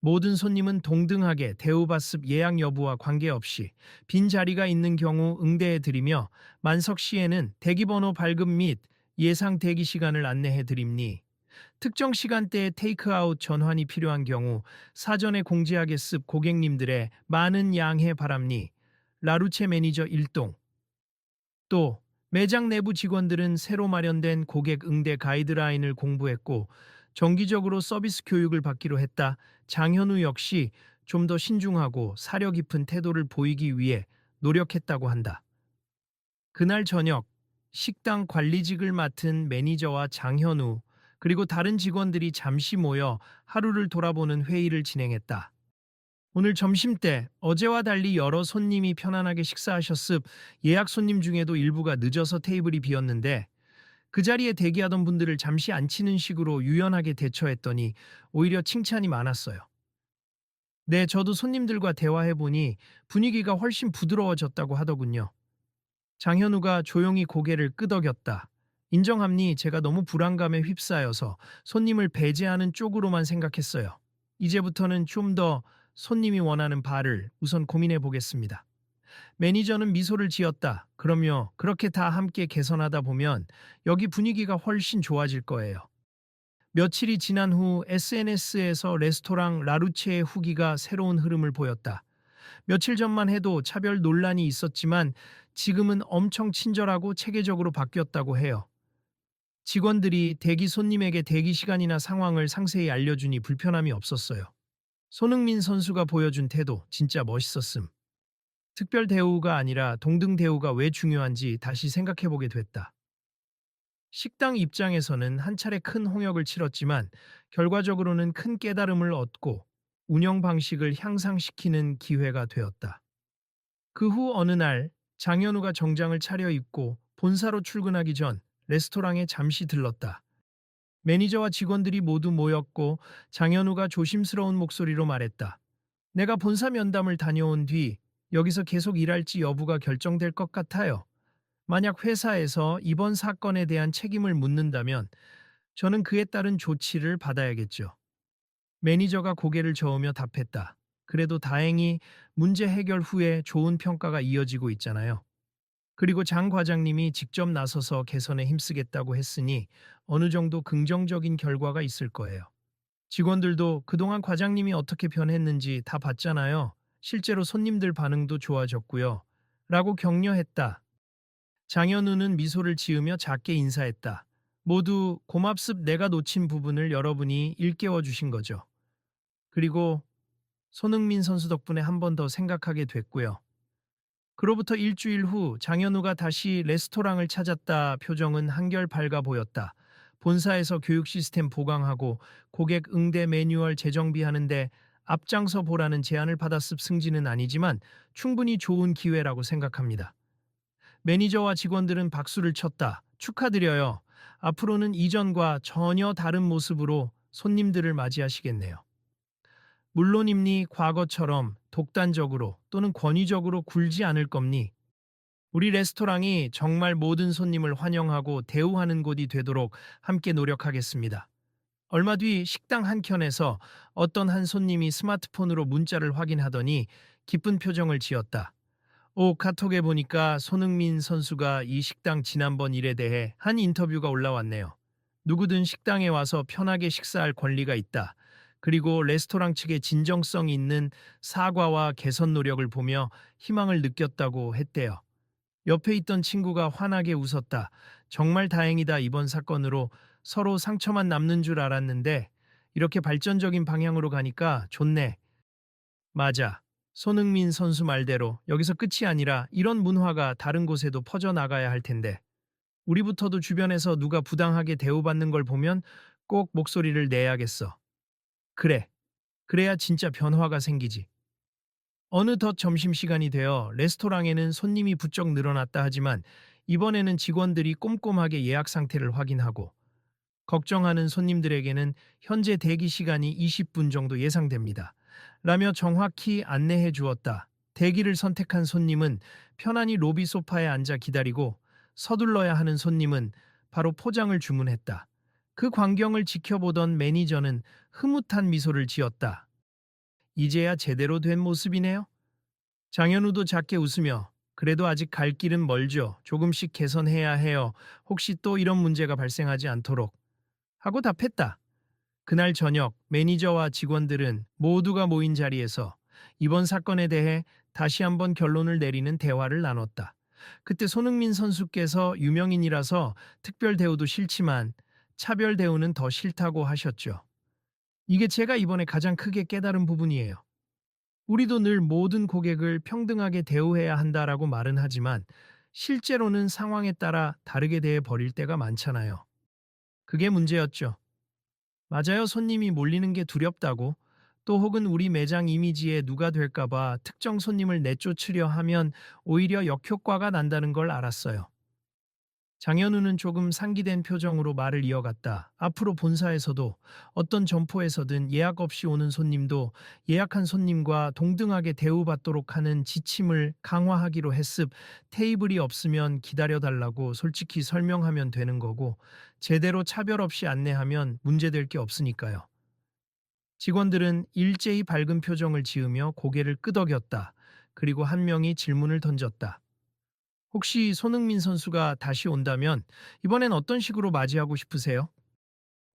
모든 손님은 동등하게 대우받습. 예약 여부와 관계없이 빈 자리가 있는 경우 응대해드리며 만석 시에는 대기번호 발급 및 예상 대기 시간을 안내해드립니. 특정 시간대에 테이크아웃 전환이 필요한 경우 사전에 공지하겠습. 고객님들의 많은 양해 바랍니. 라루체 매니저 일동. 또 매장 내부 직원들은 새로 마련된 고객 응대 가이드라인을 공부했고 정기적으로 서비스 교육을 받기로 했다. 장현우 역시 좀 더 신중하고 사려 깊은 태도를 보이기 위해 노력했다고 한다. 그날 저녁 식당 관리직을 맡은 매니저와 장현우 그리고 다른 직원들이 잠시 모여 하루를 돌아보는 회의를 진행했다. 오늘 점심때 어제와 달리 여러 손님이 편안하게 식사하셨습. 예약 손님 중에도 일부가 늦어서 테이블이 비었는데 그 자리에 대기하던 분들을 잠시 앉히는 식으로 유연하게 대처했더니 오히려 칭찬이 많았어요. 네, 저도 손님들과 대화해보니 분위기가 훨씬 부드러워졌다고 하더군요. 장현우가 조용히 고개를 끄덕였다. 인정합니. 제가 너무 불안감에 휩싸여서 손님을 배제하는 쪽으로만 생각했어요. 이제부터는 좀 더 손님이 원하는 바를 우선 고민해 보겠습니다. 매니저는 미소를 지었다. 그럼요. 그렇게 다 함께 개선하다 보면 여기 분위기가 훨씬 좋아질 거예요. 며칠이 지난 후 SNS에서 레스토랑 라루체의 후기가 새로운 흐름을 보였다. 며칠 전만 해도 차별 논란이 있었지만 지금은 엄청 친절하고 체계적으로 바뀌었다고 해요. 직원들이 대기 손님에게 대기 시간이나 상황을 상세히 알려주니 불편함이 없었어요. 손흥민 선수가 보여준 태도 진짜 멋있었음. 특별 대우가 아니라 동등 대우가 왜 중요한지 다시 생각해보게 됐다. 식당 입장에서는 한 차례 큰 홍역을 치렀지만 결과적으로는 큰 깨달음을 얻고 운영 방식을 향상시키는 기회가 되었다. 그 후 어느 날 장현우가 정장을 차려입고 본사로 출근하기 전 레스토랑에 잠시 들렀다. 매니저와 직원들이 모두 모였고 장현우가 조심스러운 목소리로 말했다. 내가 본사 면담을 다녀온 뒤 여기서 계속 일할지 여부가 결정될 것 같아요. 만약 회사에서 이번 사건에 대한 책임을 묻는다면 저는 그에 따른 조치를 받아야겠죠. 매니저가 고개를 저으며 답했다. 그래도 다행히 문제 해결 후에 좋은 평가가 이어지고 있잖아요. 그리고 장 과장님이 직접 나서서 개선에 힘쓰겠다고 했으니 어느 정도 긍정적인 결과가 있을 거예요. 직원들도 그동안 과장님이 어떻게 변했는지 다 봤잖아요. 실제로 손님들 반응도 좋아졌고요. 라고 격려했다. 장현우는 미소를 지으며 작게 인사했다. 모두 고맙습 내가 놓친 부분을 여러분이 일깨워 주신 거죠. 그리고 손흥민 선수 덕분에 한 번 더 생각하게 됐고요. 그로부터 일주일 후 장현우가 다시 레스토랑을 찾았다. 표정은 한결 밝아 보였다. 본사에서 교육 시스템 보강하고 고객 응대 매뉴얼 재정비하는데 앞장서 보라는 제안을 받았습. 승진은 아니지만 충분히 좋은 기회라고 생각합니다. 매니저와 직원들은 박수를 쳤다. 축하드려요. 앞으로는 이전과 전혀 다른 모습으로 손님들을 맞이하시겠네요. 물론입니 과거처럼 독단적으로 또는 권위적으로 굴지 않을 겁니. 우리 레스토랑이 정말 모든 손님을 환영하고 대우하는 곳이 되도록 함께 노력하겠습니다. 얼마 뒤 식당 한켠에서 어떤 한 손님이 스마트폰으로 문자를 확인하더니 기쁜 표정을 지었다. 카톡에 보니까 손흥민 선수가 이 식당 지난번 일에 대해 한 인터뷰가 올라왔네요. 누구든 식당에 와서 편하게 식사할 권리가 있다. 그리고 레스토랑 측의 진정성 있는 사과와 개선 노력을 보며 희망을 느꼈다고 했대요. 옆에 있던 친구가 환하게 웃었다. 정말 다행이다. 이번 사건으로 서로 상처만 남는 줄 알았는데 이렇게 발전적인 방향으로 가니까 좋네. 맞아. 손흥민 선수 말대로 여기서 끝이 아니라 이런 문화가 다른 곳에도 퍼져나가야 할 텐데 우리부터도 주변에서 누가 부당하게 대우받는 걸 보면 꼭 목소리를 내야겠어. 그래. 그래야 진짜 변화가 생기지. 어느덧 점심시간이 되어 레스토랑에는 손님이 부쩍 늘어났다 하지만 이번에는 직원들이 꼼꼼하게 예약 상태를 확인하고 걱정하는 손님들에게는 현재 대기 시간이 20분 정도 예상됩니다. 라며 정확히 안내해 주었다. 대기를 선택한 손님은 편안히 로비 소파에 앉아 기다리고 서둘러야 하는 손님은 바로 포장을 주문했다. 그 광경을 지켜보던 매니저는 흐뭇한 미소를 지었다. 이제야 제대로 된 모습이네요. 장현우도 작게 웃으며 그래도 아직 갈 길은 멀죠. 조금씩 개선해야 해요. 혹시 또 이런 문제가 발생하지 않도록 하고 답했다. 그날 저녁 매니저와 직원들은 모두가 모인 자리에서 이번 사건에 대해 다시 한번 결론을 내리는 대화를 나눴다. 그때 손흥민 선수께서 유명인이라서 특별 대우도 싫지만 차별 대우는 더 싫다고 하셨죠. 이게 제가 이번에 가장 크게 깨달은 부분이에요. 우리도 늘 모든 고객을 평등하게 대우해야 한다라고 말은 하지만 실제로는 상황에 따라 다르게 대해 버릴 때가 많잖아요. 그게 문제였죠. 맞아요. 손님이 몰리는 게 두렵다고 또 혹은 우리 매장 이미지에 누가 될까봐 특정 손님을 내쫓으려 하면 오히려 역효과가 난다는 걸 알았어요. 장현우는 조금 상기된 표정으로 말을 이어갔다. 앞으로 본사에서도 어떤 점포에서든 예약 없이 오는 손님도 예약한 손님과 동등하게 대우받도록 하는 지침을 강화하기로 했습. 테이블이 없으면 기다려달라고 솔직히 설명하면 되는 거고 제대로 차별 없이 안내하면 문제될 게 없으니까요. 직원들은 일제히 밝은 표정을 지으며 고개를 끄덕였다. 그리고 한 명이 질문을 던졌다. 혹시 손흥민 선수가 다시 온다면 이번엔 어떤 식으로 맞이하고 싶으세요?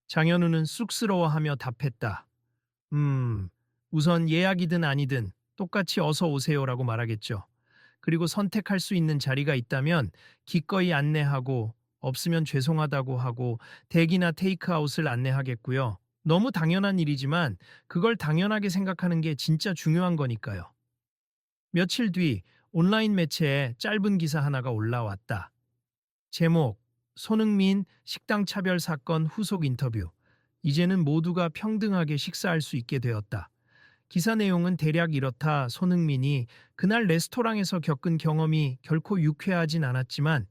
장현우는 쑥스러워하며 답했다. 우선 예약이든 아니든 똑같이 어서 오세요라고 말하겠죠. 그리고 선택할 수 있는 자리가 있다면 기꺼이 안내하고 없으면 죄송하다고 하고 대기나 테이크아웃을 안내하겠고요. 너무 당연한 일이지만 그걸 당연하게 생각하는 게 진짜 중요한 거니까요. 며칠 뒤 온라인 매체에 짧은 기사 하나가 올라왔다. 제목, 손흥민 식당 차별 사건 후속 인터뷰. 이제는 모두가 평등하게 식사할 수 있게 되었다. 기사 내용은 대략 이렇다. 손흥민이 그날 레스토랑에서 겪은 경험이 결코 유쾌하진 않았지만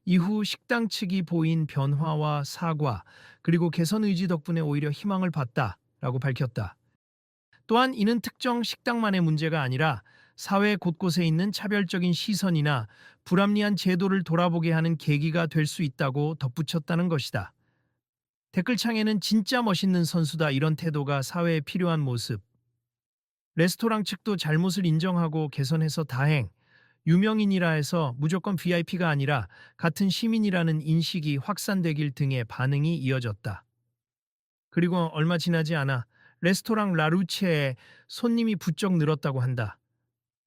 이후 식당 측이 보인 변화와 사과, 그리고 개선 의지 덕분에 오히려 희망을 봤다. 라고 밝혔다. 또한 이는 특정 식당만의 문제가 아니라 사회 곳곳에 있는 차별적인 시선이나 불합리한 제도를 돌아보게 하는 계기가 될 수 있다고 덧붙였다는 것이다. 댓글창에는 진짜 멋있는 선수다 이런 태도가 사회에 필요한 모습. 레스토랑 측도 잘못을 인정하고 개선해서 다행. 유명인이라 해서 무조건 VIP가 아니라 같은 시민이라는 인식이 확산되길 등의 반응이 이어졌다. 그리고 얼마 지나지 않아 레스토랑 라루체에 손님이 부쩍 늘었다고 한다.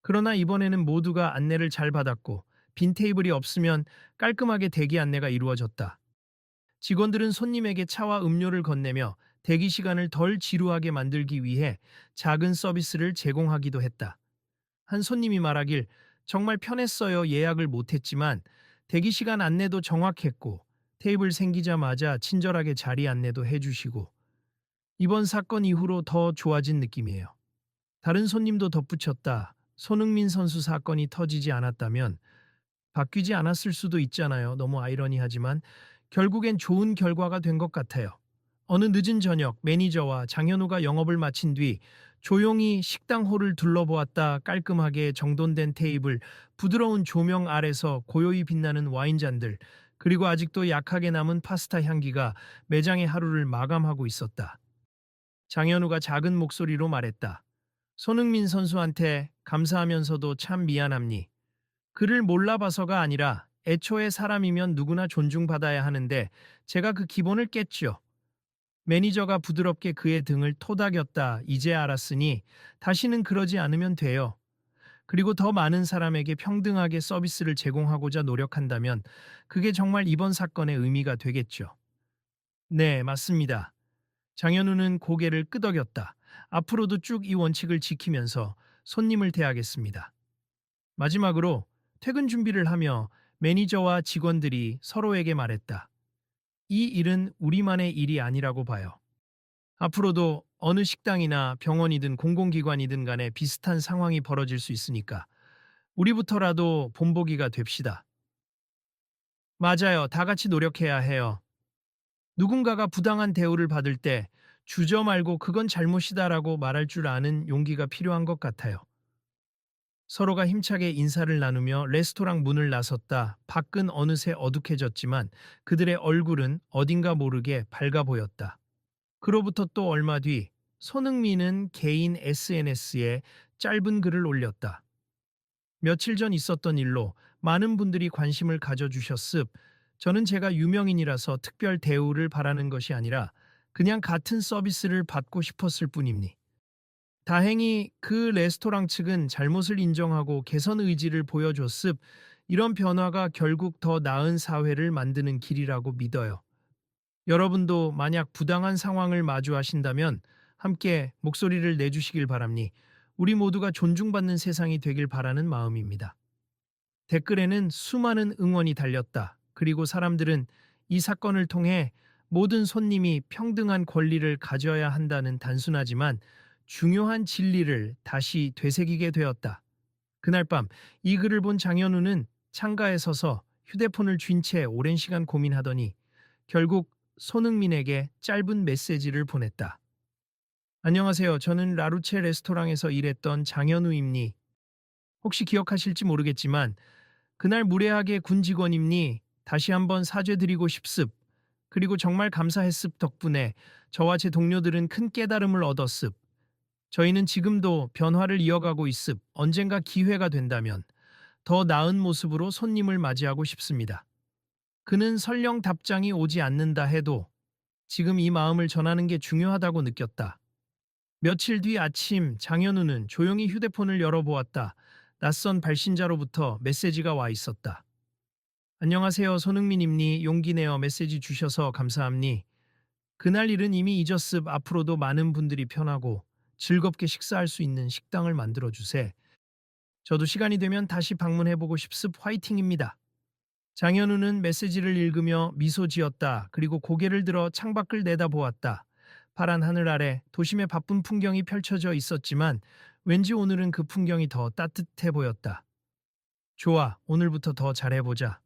그러나 이번에는 모두가 안내를 잘 받았고 빈 테이블이 없으면 깔끔하게 대기 안내가 이루어졌다. 직원들은 손님에게 차와 음료를 건네며 대기 시간을 덜 지루하게 만들기 위해 작은 서비스를 제공하기도 했다. 한 손님이 말하길 정말 편했어요. 예약을 못했지만 대기 시간 안내도 정확했고 테이블 생기자마자 친절하게 자리 안내도 해주시고 이번 사건 이후로 더 좋아진 느낌이에요. 다른 손님도 덧붙였다. 손흥민 선수 사건이 터지지 않았다면 바뀌지 않았을 수도 있잖아요. 너무 아이러니하지만 결국엔 좋은 결과가 된 것 같아요. 어느 늦은 저녁 매니저와 장현우가 영업을 마친 뒤 조용히 식당 홀을 둘러보았다. 깔끔하게 정돈된 테이블, 부드러운 조명 아래서 고요히 빛나는 와인잔들, 그리고 아직도 약하게 남은 파스타 향기가 매장의 하루를 마감하고 있었다. 장현우가 작은 목소리로 말했다. 손흥민 선수한테 감사하면서도 참 미안합니. 그를 몰라봐서가 아니라 애초에 사람이면 누구나 존중받아야 하는데 제가 그 기본을 깼죠. 매니저가 부드럽게 그의 등을 토닥였다. 이제 알았으니 다시는 그러지 않으면 돼요. 그리고 더 많은 사람에게 평등하게 서비스를 제공하고자 노력한다면 그게 정말 이번 사건의 의미가 되겠죠. 네, 맞습니다. 장현우는 고개를 끄덕였다. 앞으로도 쭉 이 원칙을 지키면서 손님을 대하겠습니다. 마지막으로 퇴근 준비를 하며 매니저와 직원들이 서로에게 말했다. 이 일은 우리만의 일이 아니라고 봐요. 앞으로도 어느 식당이나 병원이든 공공기관이든 간에 비슷한 상황이 벌어질 수 있으니까 우리부터라도 본보기가 됩시다. 맞아요. 다 같이 노력해야 해요. 누군가가 부당한 대우를 받을 때 주저 말고 그건 잘못이다라고 말할 줄 아는 용기가 필요한 것 같아요. 서로가 힘차게 인사를 나누며 레스토랑 문을 나섰다. 밖은 어느새 어둑해졌지만 그들의 얼굴은 어딘가 모르게 밝아 보였다. 그로부터 또 얼마 뒤 손흥민은 개인 SNS에 짧은 글을 올렸다. 며칠 전 있었던 일로 많은 분들이 관심을 가져주셨습. 저는 제가 유명인이라서 특별 대우를 바라는 것이 아니라 그냥 같은 서비스를 받고 싶었을 뿐입니. 다행히 그 레스토랑 측은 잘못을 인정하고 개선 의지를 보여줬습. 이런 변화가 결국 더 나은 사회를 만드는 길이라고 믿어요. 여러분도 만약 부당한 상황을 마주하신다면 함께 목소리를 내주시길 바랍니. 우리 모두가 존중받는 세상이 되길 바라는 마음입니다. 댓글에는 수많은 응원이 달렸다. 그리고 사람들은 이 사건을 통해 모든 손님이 평등한 권리를 가져야 한다는 단순하지만 중요한 진리를 다시 되새기게 되었다. 그날 밤 이 글을 본 장현우는 창가에 서서 휴대폰을 쥔 채 오랜 시간 고민하더니 결국 손흥민에게 짧은 메시지를 보냈다. 안녕하세요. 저는 라루체 레스토랑에서 일했던 장현우입니. 혹시 기억하실지 모르겠지만 그날 무례하게 군 직원입니. 다시 한번 사죄드리고 싶습. 그리고 정말 감사했습. 덕분에 저와 제 동료들은 큰 깨달음을 얻었습. 저희는 지금도 변화를 이어가고 있습. 언젠가 기회가 된다면 더 나은 모습으로 손님을 맞이하고 싶습니다. 그는 설령 답장이 오지 않는다 해도 지금 이 마음을 전하는 게 중요하다고 느꼈다. 며칠 뒤 아침 장현우는 조용히 휴대폰을 열어보았다. 낯선 발신자로부터 메시지가 와 있었다. 안녕하세요. 손흥민입니. 용기 내어 메시지 주셔서 감사합니. 그날 일은 이미 잊었습. 앞으로도 많은 분들이 편하고 즐겁게 식사할 수 있는 식당을 만들어 주세. 저도 시간이 되면 다시 방문해보고 싶습. 화이팅입니다. 장현우는 메시지를 읽으며 미소 지었다. 그리고 고개를 들어 창밖을 내다보았다. 파란 하늘 아래 도심의 바쁜 풍경이 펼쳐져 있었지만 왠지 오늘은 그 풍경이 더 따뜻해 보였다. 좋아, 오늘부터 더 잘해보자.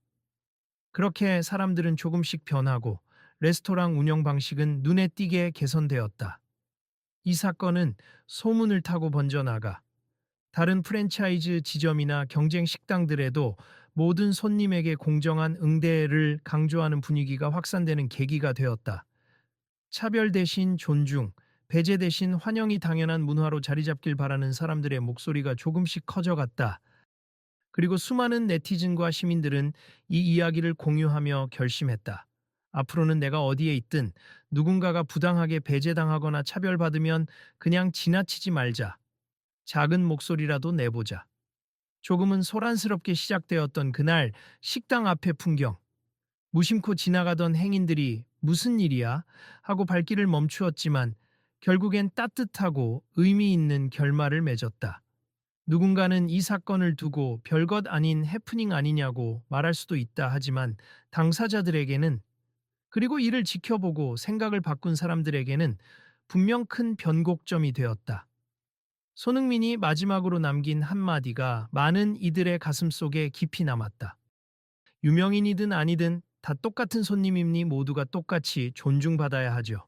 그렇게 사람들은 조금씩 변하고 레스토랑 운영 방식은 눈에 띄게 개선되었다. 이 사건은 소문을 타고 번져나가 다른 프랜차이즈 지점이나 경쟁 식당들에도 모든 손님에게 공정한 응대를 강조하는 분위기가 확산되는 계기가 되었다. 차별 대신 존중, 배제 대신 환영이 당연한 문화로 자리 잡길 바라는 사람들의 목소리가 조금씩 커져갔다. 그리고 수많은 네티즌과 시민들은 이 이야기를 공유하며 결심했다. 앞으로는 내가 어디에 있든 누군가가 부당하게 배제당하거나 차별받으면 그냥 지나치지 말자. 작은 목소리라도 내보자. 조금은 소란스럽게 시작되었던 그날 식당 앞의 풍경. 무심코 지나가던 행인들이 무슨 일이야? 하고 발길을 멈추었지만 결국엔 따뜻하고 의미 있는 결말을 맺었다. 누군가는 이 사건을 두고 별것 아닌 해프닝 아니냐고 말할 수도 있다 하지만 당사자들에게는, 그리고 이를 지켜보고 생각을 바꾼 사람들에게는 분명 큰 변곡점이 되었다. 손흥민이 마지막으로 남긴 한마디가 많은 이들의 가슴 속에 깊이 남았다. 유명인이든 아니든 다 똑같은 손님이니 모두가 똑같이 존중받아야 하죠.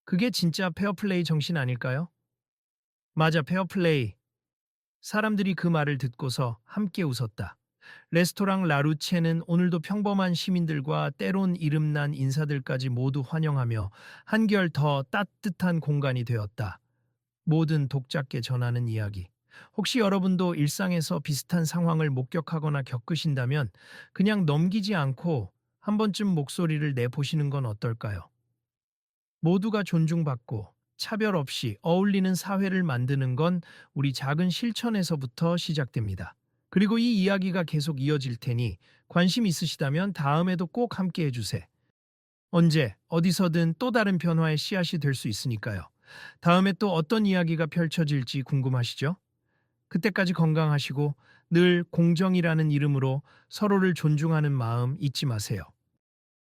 그게 진짜 페어플레이 정신 아닐까요? 맞아, 페어플레이. 사람들이 그 말을 듣고서 함께 웃었다. 레스토랑 라루체는 오늘도 평범한 시민들과 때론 이름난 인사들까지 모두 환영하며 한결 더 따뜻한 공간이 되었다. 모든 독자께 전하는 이야기. 혹시 여러분도 일상에서 비슷한 상황을 목격하거나 겪으신다면 그냥 넘기지 않고 한 번쯤 목소리를 내보시는 건 어떨까요? 모두가 존중받고 차별 없이 어울리는 사회를 만드는 건 우리 작은 실천에서부터 시작됩니다. 그리고 이 이야기가 계속 이어질 테니 관심 있으시다면 다음에도 꼭 함께 해주세요. 언제, 어디서든 또 다른 변화의 씨앗이 될 수 있으니까요. 다음에 또 어떤 이야기가 펼쳐질지 궁금하시죠? 그때까지 건강하시고 늘 공정이라는 이름으로 서로를 존중하는 마음 잊지 마세요.